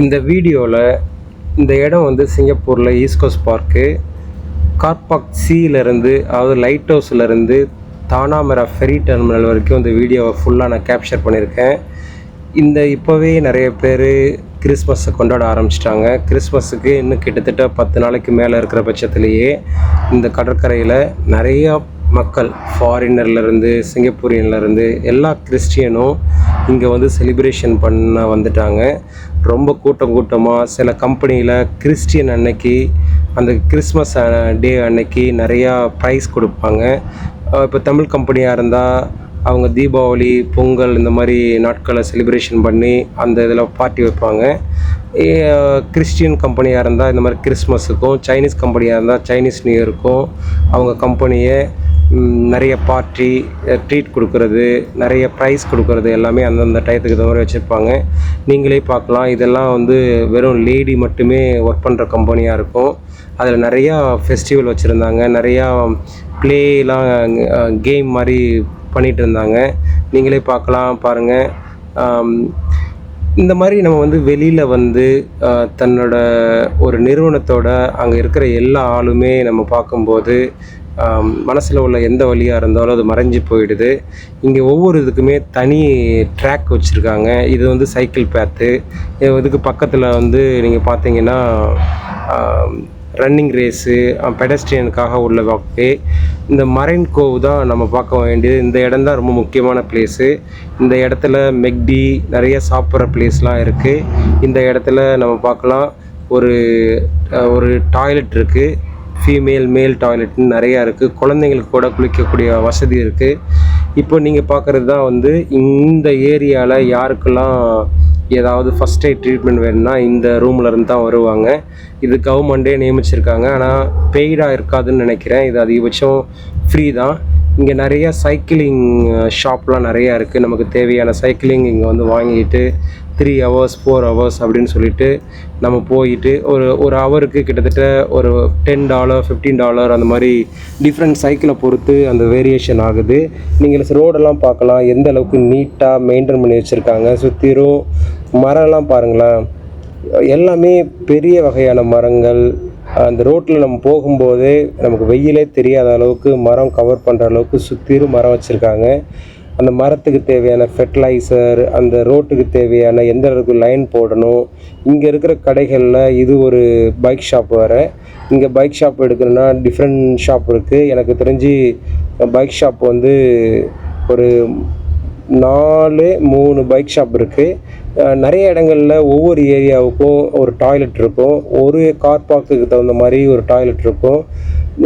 இந்த வீடியோவில் இந்த இடம் வந்து சிங்கப்பூரில் ஈஸ்ட் கோஸ்ட் பார்க்கு கார்பாக் சியிலேருந்து அதாவது லைட் ஹவுஸ்லேருந்து தானாமெரா ஃபெரி டெர்மினல் வரைக்கும் இந்த வீடியோவை ஃபுல்லாக நான் கேப்சர் பண்ணியிருக்கேன். இப்போவே நிறைய பேர் கிறிஸ்மஸை கொண்டாட ஆரம்பிச்சிட்டாங்க. கிறிஸ்மஸுக்கு இன்னும் கிட்டத்தட்ட 10 நாளைக்கு மேலே இருக்கிற பட்சத்துலேயே இந்த கடற்கரையில் நிறையா மக்கள் ஃபாரினர்லேருந்து சிங்கப்பூரியன்லேருந்து எல்லா கிறிஸ்டியனும் இங்கே வந்து செலிப்ரேஷன் பண்ண வந்துட்டாங்க. ரொம்ப கூட்டமாக சில கம்பெனியில் கிறிஸ்டியன் அன்னைக்கு அந்த கிறிஸ்மஸ் டே அன்னைக்கு நிறையா ப்ரைஸ் கொடுப்பாங்க. இப்போ தமிழ் கம்பெனியாக இருந்தால் அவங்க தீபாவளி, பொங்கல் இந்த மாதிரி நாட்களை செலிப்ரேஷன் பண்ணி அந்த இதில் பார்ட்டி வைப்பாங்க. கிறிஸ்டியன் கம்பெனியாக இருந்தால் இந்த மாதிரி கிறிஸ்மஸுக்கும், சைனீஸ் கம்பெனியாக இருந்தால் சைனீஸ் நியூ இயருக்கும் அவங்க கம்பெனியை நிறைய பார்ட்டி, ட்ரீட் கொடுக்கறது, நிறைய ப்ரைஸ் கொடுக்கறது எல்லாமே அந்தந்த டயத்துக்கு தவிர வச்சுருப்பாங்க. நீங்களே பார்க்கலாம், இதெல்லாம் வந்து வெறும் லேடி மட்டுமே ஒர்க் பண்ணுற கம்பெனியாக இருக்கும். அதில் நிறையா ஃபெஸ்டிவல் வச்சுருந்தாங்க, நிறையா ப்ளேலாம் கேம் மாதிரி பண்ணிகிட்டு இருந்தாங்க. நீங்களே பாருங்கள். இந்த மாதிரி நம்ம வந்து வெளியில் வந்து தன்னோட ஒரு நிறுவனத்தோட அங்கே இருக்கிற எல்லா ஆளுமே நம்ம பார்க்கும்போது மனசில் உள்ள எந்த வழியாக இருந்தாலும் அது மறைஞ்சி போயிடுது. இங்கே ஒவ்வொரு இதுக்குமே தனி ட்ராக் வச்சுருக்காங்க. இது வந்து சைக்கிள் பேத்து, இதுக்கு பக்கத்தில் வந்து நீங்கள் பார்த்தீங்கன்னா ரன்னிங் ரேஸு, பெடஸ்ட்ரியனுக்காக உள்ள வாக்வே. இந்த மரைன் கோவ் தான் நம்ம பார்க்க வேண்டியது. இந்த இடம் தான் ரொம்ப முக்கியமான பிளேஸு. இந்த இடத்துல மெக்டி நிறைய சாப்பிட்ற பிளேஸ்லாம் இருக்குது. இந்த இடத்துல நம்ம பார்க்கலாம், ஒரு டாய்லெட் இருக்குது. ஃபீமேல், மேல் டாய்லெட்னு நிறையா இருக்குது. குழந்தைங்களுக்கு கூட குளிக்கக்கூடிய வசதி இருக்குது. இப்போ நீங்கள் பார்க்குறது தான் வந்து இந்த ஏரியாவில் யாருக்கெல்லாம் ஏதாவது ஃபஸ்ட் எய்ட் ட்ரீட்மெண்ட் வேணும்னா இந்த ரூமில் இருந்து தான் வருவாங்க. இது கவர்மெண்ட்டே நியமிச்சிருக்காங்க. ஆனால் பெய்டாக இருக்காதுன்னு நினைக்கிறேன். இது அதிகபட்சம் ஃப்ரீ தான். இங்கே நிறையா சைக்கிளிங் ஷாப்லாம் நிறையா இருக்குது. நமக்கு தேவையான சைக்கிளிங் இங்கே வந்து வாங்கிட்டு 3 hours 4 hours அப்படின்னு சொல்லிட்டு நம்ம போயிட்டு ஒரு ஹவருக்கு கிட்டத்தட்ட ஒரு $10 $15 அந்த மாதிரி டிஃப்ரெண்ட் சைக்கிளை பொறுத்து அந்த வேரியேஷன் ஆகுது. நீங்கள் ரோடெல்லாம் பார்க்கலாம், எந்த அளவுக்கு நீட்டாக மெயின்டைன் பண்ணி வச்சுருக்காங்க. சுற்றிலும் மரம்லாம் பாருங்களேன், எல்லாமே பெரிய வகையான மரங்கள். அந்த ரோட்டில் நம்ம போகும்போதே நமக்கு வெயிலே தெரியாத அளவுக்கு மரம் கவர் பண்ணுற அளவுக்கு சுற்றிலும் மரம் வச்சுருக்காங்க. அந்த மரத்துக்கு தேவையான ஃபெர்டிலைசர், அந்த ரோட்டுக்கு தேவையான எந்த அளவுக்கு லைன் போடணும். இங்கே இருக்கிற கடைகளில் இது ஒரு பைக் ஷாப் வேறு. இங்கே பைக் ஷாப் எடுக்கணுன்னா டிஃப்ரெண்ட் ஷாப் இருக்குது. எனக்கு தெரிஞ்சு பைக் ஷாப் வந்து ஒரு 3 பைக் ஷாப் இருக்குது. நிறைய இடங்களில் ஒவ்வொரு ஏரியாவுக்கும் ஒரு டாய்லெட் இருக்கும். ஒரு கார் பார்க்குக்கு தகுந்த மாதிரி ஒரு டாய்லெட் இருக்கும்.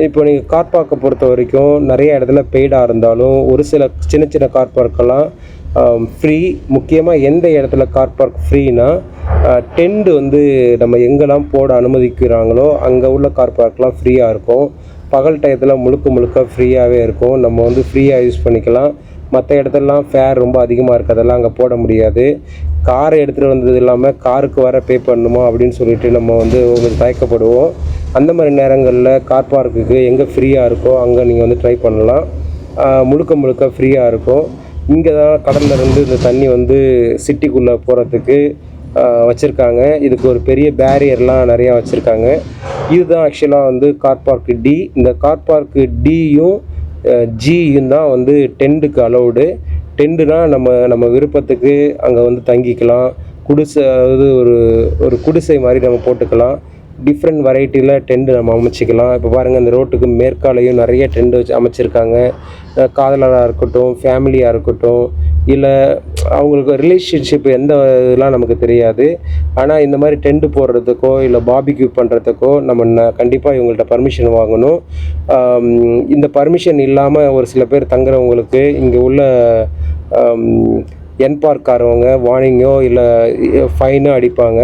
இப்போ நீங்கள் கார் பார்க்கை பொறுத்த வரைக்கும் நிறைய இடத்துல பெய்டாக இருந்தாலும் ஒரு சில சின்ன கார் பார்க்கெல்லாம் ஃப்ரீ. முக்கியமாக எந்த இடத்துல கார் பார்க் ஃப்ரீனா, டென்ட் வந்து நம்ம எங்கெல்லாம் போட அனுமதிக்கிறாங்களோ அங்கே உள்ள கார் பார்க்லாம் ஃப்ரீயாக இருக்கும். பகல் டயத்தில் முழுக்க ஃப்ரீயாகவே இருக்கும். நம்ம வந்து ஃப்ரீயாக யூஸ் பண்ணிக்கலாம். மற்ற இடத்துலலாம் ஃபேர் ரொம்ப அதிகமாக இருக்குது, அதெல்லாம் அங்கே போட முடியாது. காரை எடுத்துகிட்டு வந்தது இல்லாமல் காருக்கு வர பே பண்ணணுமா அப்படின்னு சொல்லிட்டு நம்ம வந்து உங்களுக்கு தயக்கப்படுவோம். அந்த மாதிரி நேரங்களில் கார் பார்க்குக்கு எங்கே ஃப்ரீயாக இருக்கோ அங்கே நீங்கள் வந்து ட்ரை பண்ணலாம். முழுக்க ஃப்ரீயாக இருக்கும். இங்கே தான் கடல்லேருந்து இந்த தண்ணி வந்து சிட்டிக்குள்ளே போகிறதுக்கு வச்சுருக்காங்க. இதுக்கு ஒரு பெரிய பேரியர்லாம் நிறையா வச்சுருக்காங்க. இதுதான் ஆக்சுவலாக வந்து கார் பார்க்கு டி. இந்த கார் பார்க்கு டியும் ஜியும் தான் வந்து டென்ட்டுக்கு அலௌடு. டென்ட்டுனா நம்ம விருப்பத்துக்கு அங்கே வந்து தங்கிக்கலாம். குடிசை, அதாவது ஒரு குடிசை மாதிரி நம்ம போட்டுக்கலாம். டிஃப்ரெண்ட் வெரைட்டியில் டென்ட் நம்ம அமைச்சிக்கலாம். இப்போ பாருங்கள், இந்த ரோட்டுக்கு மேற்காலையும் நிறைய டென்ட் வச்சு அமைச்சிருக்காங்க. காதலராக இருக்கட்டும், ஃபேமிலியாக இருக்கட்டும், இல்லை அவங்களுக்கு ரிலேஷன்ஷிப் எந்த இதெல்லாம் நமக்கு தெரியாது. ஆனால் இந்த மாதிரி டென்ட் போடுறதுக்கோ இல்லை பார்பிக்யூ பண்ணுறதுக்கோ நம்ம கண்டிப்பாக இவங்கள்ட்ட பர்மிஷன் வாங்கணும். இந்த பர்மிஷன் இல்லாமல் ஒரு சில பேர் தங்குறவங்களுக்கு இங்கே உள்ள என்பார்க்காரவங்க வார்னிங்கோ இல்லை ஃபைனோ அடிப்பாங்க.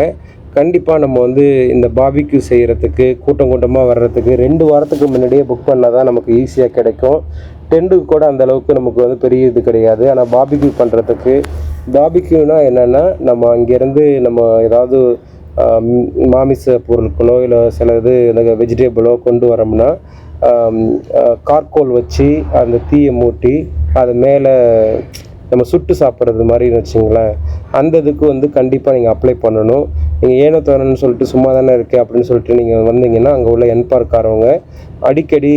கண்டிப்பாக நம்ம வந்து இந்த பார்பிக்யூ செய்கிறதுக்கு கூட்டமாக வர்றதுக்கு 2 வாரத்துக்கு முன்னாடியே புக் பண்ணால் தான் நமக்கு ஈஸியாக கிடைக்கும். டென்ட்டுக்கு கூட அந்தளவுக்கு நமக்கு வந்து பெரிய இது கிடையாது. ஆனால் பார்பிக்யூ பண்ணுறதுக்கு, பார்பிக்யூனா என்னென்னா, நம்ம அங்கேருந்து நம்ம ஏதாவது மாமிச பொருட்களோ இல்லை சில இது வெஜிடபிளோ கொண்டு வரோம்னா கார்கோல் வச்சு அந்த தீயை மூட்டி அது மேலே நம்ம சுட்டு சாப்பிட்றது மாதிரின்னு வச்சுங்களேன். அந்த இதுக்கு வந்து கண்டிப்பாக நீங்கள் அப்ளை பண்ணணும். நீங்கள் ஏனோ தானோன்னு சொல்லிட்டு சும்மா தானே இருக்குது அப்படின்னு சொல்லிட்டு நீங்கள் வந்தீங்கன்னா அங்கே உள்ள என்பார்க்காரவங்க அடிக்கடி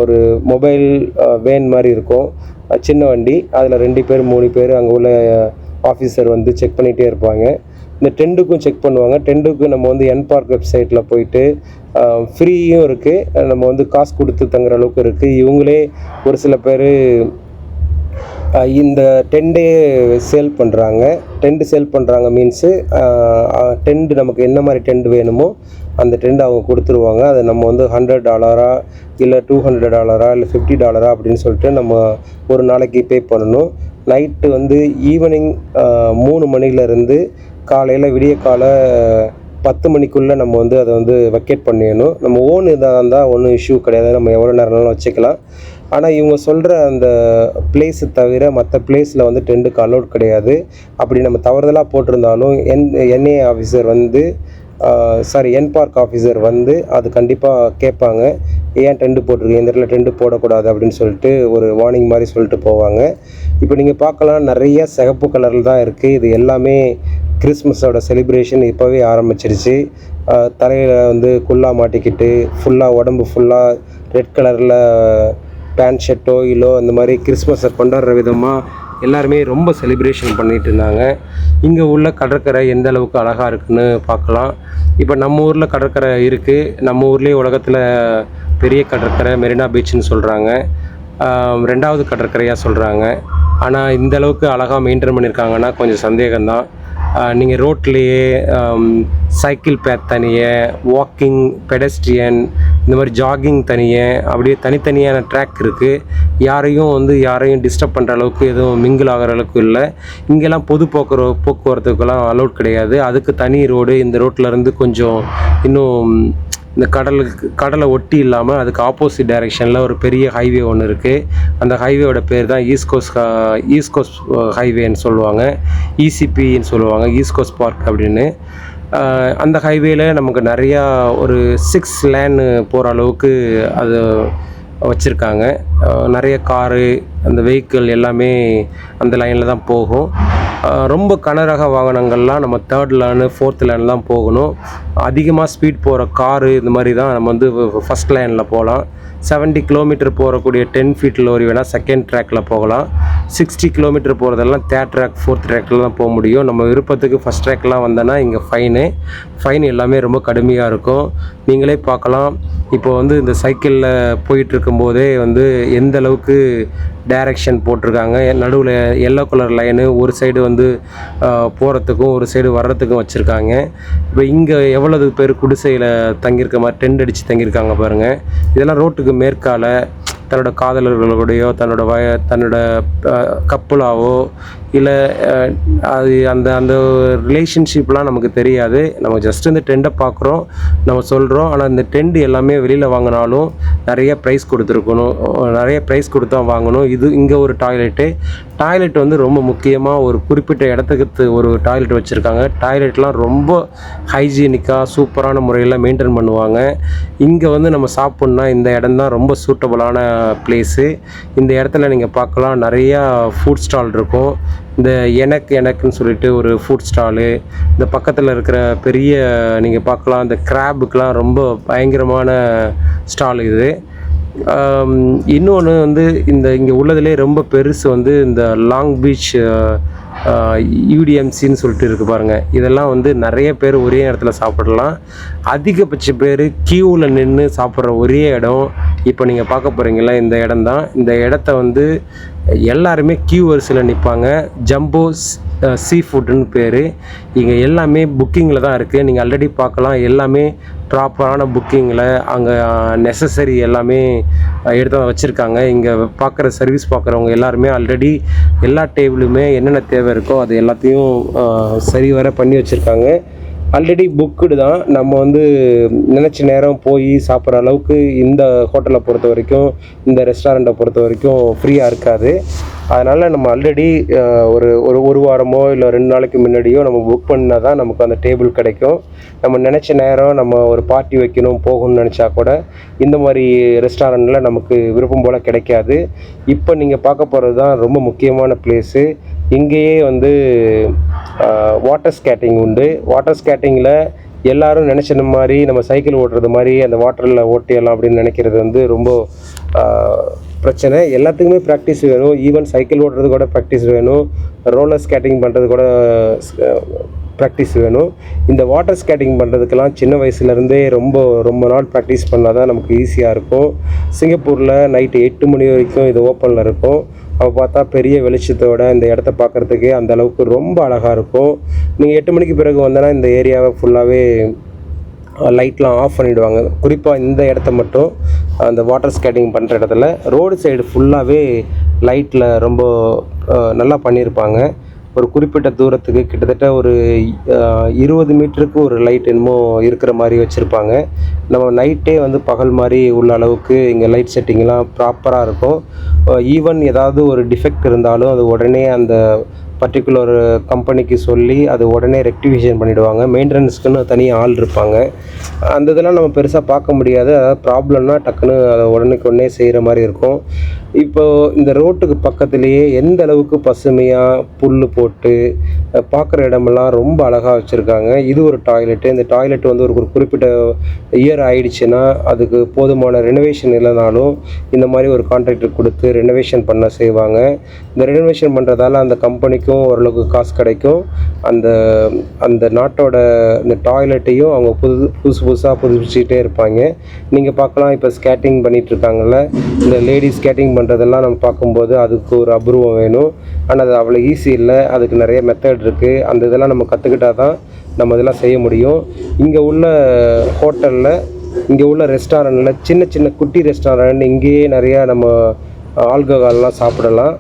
ஒரு மொபைல் வேன் மாதிரி இருக்கும், சின்ன வண்டி, அதில் 2 பேர் 3 பேர் அங்கே உள்ள ஆஃபீஸர் வந்து செக் பண்ணிகிட்டே இருப்பாங்க. இந்த டெண்டுக்கும் செக் பண்ணுவாங்க. டெண்டுக்கு நம்ம வந்து என்பார்க் வெப்சைட்டில் போயிட்டு ஃப்ரீயும் இருக்குது, நம்ம வந்து காசு கொடுத்து தங்குற அளவுக்கு இருக்குது. இவங்களே ஒரு சில பேர் இந்த டெண்டே சேல் பண்ணுறாங்க. டெண்டு சேல் பண்ணுறாங்க மீன்ஸு டெண்டு நமக்கு என்ன மாதிரி டெண்டு வேணுமோ அந்த டெண்டு அவங்க கொடுத்துருவாங்க. அதை நம்ம வந்து $100 இல்லை $200 இல்லை $50 அப்படின்னு சொல்லிட்டு நம்ம ஒரு நாளைக்கு பே பண்ணணும். நைட்டு வந்து ஈவினிங் 3 மணிலேருந்து காலையில் விடிய கால 10 மணிக்குள்ளே நம்ம வந்து அதை வந்து வெக்கேட் பண்ணிடணும். நம்ம ஓன் இதாக இருந்தால் ஒன்றும் இஷ்யூ கிடையாது, நம்ம எவ்வளோ நேரம்னாலும் வச்சுக்கலாம். ஆனால் இவங்க சொல்கிற அந்த பிளேஸை தவிர மற்ற பிளேஸில் வந்து டெண்டுக்கு அலோட் கிடையாது. அப்படி நம்ம தவறுதலாக போட்டிருந்தாலும் என்ஏ ஆஃபீஸர் வந்து என்பார்க் ஆஃபீஸர் வந்து அது கண்டிப்பாக கேட்பாங்க, ஏன் டெண்டு போட்டிருக்கீங்க, இந்த இடத்துல டெண்டு போடக்கூடாது அப்படின்னு சொல்லிட்டு ஒரு வார்னிங் மாதிரி சொல்லிட்டு போவாங்க. இப்போ நீங்கள் பார்க்கலாம், நிறைய சிகப்பு கலரில் தான் இருக்குது. இது எல்லாமே கிறிஸ்மஸோட செலிப்ரேஷன் இப்போவே ஆரம்பிச்சிருச்சு. தலையில் வந்து குல்லா மாட்டிக்கிட்டு ஃபுல்லாக உடம்பு ஃபுல்லாக ரெட் கலரில் பேண்ட் ஷர்ட்டோ இல்லை அந்த மாதிரி கிறிஸ்மஸை கொண்டாடுற விதமாக எல்லாருமே ரொம்ப செலிப்ரேஷன் பண்ணிகிட்டு இருந்தாங்க. இங்கே உள்ள கடற்கரை எந்த அளவுக்கு அழகாக இருக்குதுன்னு பார்க்கலாம். இப்போ நம்ம ஊரில் கடற்கரை இருக்குது, நம்ம ஊர்லேயே உலகத்தில் பெரிய கடற்கரை மெரினா பீச்சுன்னு சொல்கிறாங்க, 2வது கடற்கரையாக சொல்கிறாங்க. ஆனால் இந்த அளவுக்கு அழகாக மெயின்டைன் பண்ணியிருக்காங்கன்னா கொஞ்சம் சந்தேகம்தான். நீங்கள் ரோட்லேயே சைக்கிள் பேத் தனியே, வாக்கிங், பெடஸ்ட்ரியன், இந்த மாதிரி ஜாகிங் தனியே, அப்படியே தனித்தனியான ட்ராக் இருக்குது. யாரையும் டிஸ்டர்ப் பண்ணுற அளவுக்கு எதுவும் மிங்கிள் ஆகிற அளவுக்கு இல்லை. இங்கெல்லாம் பொது போக்குவரத்துக்கெல்லாம் அலோட் கிடையாது. அதுக்கு தனி ரோடு. இந்த ரோட்டிலேருந்து கொஞ்சம் இன்னும் இந்த கடலை ஒட்டி இல்லாமல் அதுக்கு ஆப்போசிட் டைரெக்ஷனில் ஒரு பெரிய ஹைவே ஒன்று இருக்குது. அந்த ஹைவேயோட பேர் தான் ஈஸ்ட் கோஸ்ட் ஹைவேன்னு சொல்லுவாங்க, இசிபின்னு சொல்லுவாங்க, ஈஸ்ட் கோஸ்ட் பார்க் அப்படின்னு. அந்த ஹைவேல நமக்கு நிறையா ஒரு 6 லேன் போகிற அளவுக்கு அது வச்சுருக்காங்க. நிறைய காரு, அந்த வெஹிக்கிள் எல்லாமே அந்த லைனில் தான் போகும். ரொம்ப கனரக வாகனங்கள்லாம் நம்ம 3rd லேனு 4th லேன் தான் போகணும். அதிகமாக ஸ்பீட் போகிற காரு இந்த மாதிரி தான் நம்ம வந்து 1st லேனில் போகலாம். 70 கிலோமீட்டர் போகக்கூடிய 10 ஃபீட் லோரி வேணால் 2nd ட்ராக்கில் போகலாம். 60 கிலோமீட்டர் போகிறதெல்லாம் 3rd ட்ராக் 4th ட்ராக்கில் தான் போக முடியும். நம்ம விருப்பத்துக்கு 1st ட்ராக்லாம் வந்தோன்னா இங்கே ஃபைன் எல்லாமே ரொம்ப கடுமையாக இருக்கும். நீங்களே பார்க்கலாம். இப்போ வந்து இந்த சைக்கிளில் போயிட்டுருக்கும்போதே வந்து எந்த அளவுக்கு டைரக்ஷன் போட்டிருக்காங்க. நடுவில் எல்லோ கலர் லைனு, ஒரு சைடு வந்து போகிறதுக்கும் ஒரு சைடு வர்றதுக்கும் வச்சுருக்காங்க. இப்போ இங்கே எவ்வளவு பேர் குடிசையில் தங்கியிருக்க மாதிரி டென்ட் அடித்து தங்கியிருக்காங்க பாருங்கள். இதெல்லாம் ரோட்டுக்கு மேற்கால தன்னோட காதலர்களோடையோ தன்னோட கப்புலாவோ இல்லை அது அந்த ரிலேஷன்ஷிப்லாம் நமக்கு தெரியாது. நம்ம ஜஸ்ட் இந்த டெண்டை பார்க்குறோம், நம்ம சொல்கிறோம். ஆனால் இந்த டெண்ட் எல்லாமே வெளியில் வாங்கினாலும் நிறைய ப்ரைஸ் கொடுத்தா வாங்கணும். இங்கே ஒரு டாய்லெட் வந்து ரொம்ப முக்கியமாக ஒரு குறிப்பிட்ட இடத்துக்கு ஒரு டாய்லெட் வச்சுருக்காங்க. டாய்லெட்லாம் ரொம்ப ஹைஜீனிக்காக சூப்பரான முறையில் மெயின்டைன் பண்ணுவாங்க. இங்கே வந்து நம்ம சாப்பிட்ணுன்னா இந்த இடம் தான் ரொம்ப சூட்டபுளான பிளேஸு. இந்த இடத்துல நீங்கள் பார்க்கலாம், நிறையா ஃபுட் ஸ்டால் இருக்கும். இந்த எனக்குன்னு சொல்லிட்டு ஒரு ஃபுட் ஸ்டாலு, இந்த பக்கத்தில் இருக்கிற பெரிய நீங்கள் பார்க்கலாம், இந்த கிராபுக்கெலாம் ரொம்ப பயங்கரமான ஸ்டால் இது. இன்னொன்று வந்து இங்கே உள்ளதுலே ரொம்ப பெருசு வந்து இந்த லாங் பீச் UDMCன்னு சொல்லிட்டு இருக்குது பாருங்கள். இதெல்லாம் வந்து நிறைய பேர் ஒரே இடத்துல சாப்பிடலாம். அதிகபட்ச பேர் கியூவில் நின்று சாப்பிட்ற ஒரே இடம் இப்போ நீங்கள் பார்க்க போகிறீங்களா, இந்த இடம் தான். இந்த இடத்த வந்து எல்லாருமே கியூ வரிசையில் நிற்பாங்க. ஜம்போ சீ ஃபுட்டுன்னு பேர். இங்கே எல்லாமே புக்கிங்கில் தான் இருக்குது. நீங்கள் ஆல்ரெடி பார்க்கலாம், எல்லாமே ப்ராப்பரான புக்கிங்கில் அங்கே நெசசரி எல்லாமே எடுத்து வச்சுருக்காங்க. இங்கே சர்வீஸ் பார்க்குறவங்க எல்லாருமே ஆல்ரெடி எல்லா டேபிளுமே என்னென்ன தேவை இருக்கோ அது எல்லாத்தையும் சரிவர பண்ணி வச்சுருக்காங்க. ஆல்ரெடி புக்குடு தான். நம்ம வந்து நினச்ச நேரம் போய் சாப்பிட்ற அளவுக்கு இந்த ஹோட்டலை பொறுத்த வரைக்கும், இந்த ரெஸ்டாரண்ட்டை பொறுத்த வரைக்கும் ஃப்ரீயாக இருக்காது. அதனால் நம்ம ஆல்ரெடி ஒரு வாரமோ இல்லை 2 நாளைக்கு முன்னாடியோ நம்ம புக் பண்ணால் தான் நமக்கு அந்த டேபிள் கிடைக்கும். நம்ம நினச்ச நேரம் நம்ம ஒரு பார்ட்டி வைக்கணும் போகணும்னு நினச்சா கூட இந்த மாதிரி ரெஸ்டாரண்ட்டில் நமக்கு விருப்பம் போல் கிடைக்காது. இப்போ நீங்கள் பார்க்க போகிறது தான் ரொம்ப முக்கியமான பிளேஸு. இங்கேயே வந்து வாட்டர் ஸ்கேட்டிங் உண்டு. வாட்டர் ஸ்கேட்டிங்கில் எல்லோரும் நினச்ச மாதிரி நம்ம சைக்கிள் ஓட்டுறது மாதிரி அந்த வாட்டரில் ஓட்டிடலாம் அப்படின்னு நினைக்கிறது வந்து ரொம்ப பிரச்சனை. எல்லாத்துக்குமே ப்ராக்டிஸ் வேணும். ஈவன் சைக்கிள் ஓட்டுறது கூட ப்ராக்டிஸ் வேணும். ரோலர் ஸ்கேட்டிங் பண்ணுறது கூட ப்ராக்டிஸ் வேணும். இந்த வாட்டர் ஸ்கேட்டிங் பண்ணுறதுக்கெல்லாம் சின்ன வயசுலேருந்தே ரொம்ப நாள் ப்ராக்டிஸ் பண்ணால் தான் நமக்கு ஈஸியாக இருக்கும். சிங்கப்பூரில் நைட்டு 8 மணி வரைக்கும் இது ஓப்பனில் இருக்கும். அப்போ பார்த்தா பெரிய வெளிச்சத்தோட இந்த இடத்த பார்க்குறதுக்கே அந்த அளவுக்கு ரொம்ப அழகாக இருக்கும். நீங்கள் 8 மணிக்கு பிறகு வந்தோன்னா இந்த ஏரியாவை ஃபுல்லாகவே லைட்லாம் ஆஃப் பண்ணிவிடுவாங்க. குறிப்பாக இந்த இடத்த மட்டும் அந்த வாட்டர் ஸ்கேட்டிங் பண்ணுற இடத்துல ரோடு சைடு ஃபுல்லாகவே லைட்டில் ரொம்ப நல்லா பண்ணியிருப்பாங்க. ஒரு குறிப்பிட்ட தூரத்துக்கு கிட்டத்தட்ட ஒரு 20 மீட்டருக்கு ஒரு லைட் என்னமோ இருக்கிற மாதிரி வச்சுருப்பாங்க. நம்ம நைட்டே வந்து பகல் மாதிரி உள்ள அளவுக்கு இங்கே லைட் செட்டிங்லாம் ப்ராப்பராக இருக்கும். ஈவன் ஏதாவது ஒரு டிஃபெக்ட் இருந்தாலும் அது உடனே அந்த பர்டிகுலர் கம்பெனிக்கு சொல்லி அது உடனே ரெக்டிஃபிகேஷன் பண்ணிவிடுவாங்க. மெயின்டெனன்ஸ்க்குன்னு தனியாக ஆள் இருப்பாங்க. அந்த இதெல்லாம் நம்ம பெருசாக பார்க்க முடியாது. அதாவது ப்ராப்ளம்னா டக்குன்னு அதை உடனே செய்கிற மாதிரி இருக்கும். இப்போது இந்த ரோட்டுக்கு பக்கத்துலேயே எந்த அளவுக்கு பசுமையாக புல் போட்டு பார்க்குற இடமெல்லாம் ரொம்ப அழகாக வச்சுருக்காங்க. இது ஒரு டாய்லெட்டு. இந்த டாய்லெட் வந்து ஒரு குறிப்பிட்ட இயர் ஆயிடுச்சுன்னா அதுக்கு போதுமான ரெனோவேஷன் இல்லைனாலும் இந்த மாதிரி ஒரு கான்ட்ராக்டர் கொடுத்து ரெனோவேஷன் பண்ண செய்வாங்க. இந்த ரெனோவேஷன் பண்ணுறதால அந்த கம்பெனிக்கும் ஓரளவுக்கு காசு கிடைக்கும். அந்த நாட்டோட இந்த டாய்லெட்டையும் அவங்க புதுசாக புதுப்பிச்சுக்கிட்டே இருப்பாங்க. நீங்கள் பார்க்கலாம், இப்போ ஸ்கேட்டிங் பண்ணிகிட்ருக்காங்கல்ல, இந்த லேடி ஸ்கேட்டிங் பண்ணுறதெல்லாம் நம்ம பார்க்கும்போது அதுக்கு ஒரு அபூர்வம் வேணும். ஆனால் அது அவ்வளோ ஈஸி இல்லை. அதுக்கு நிறைய மெத்தட் இருக்குது. அந்த இதெல்லாம் நம்ம கற்றுக்கிட்டால் தான் நம்ம இதெல்லாம் செய்ய முடியும். இங்கே உள்ள ஹோட்டலில், இங்கே உள்ள ரெஸ்டாரண்ட்டில், சின்ன குட்டி ரெஸ்டாரண்ட், இங்கேயே நிறையா நம்ம ஆல்கஹால்லாம் சாப்பிடலாம்.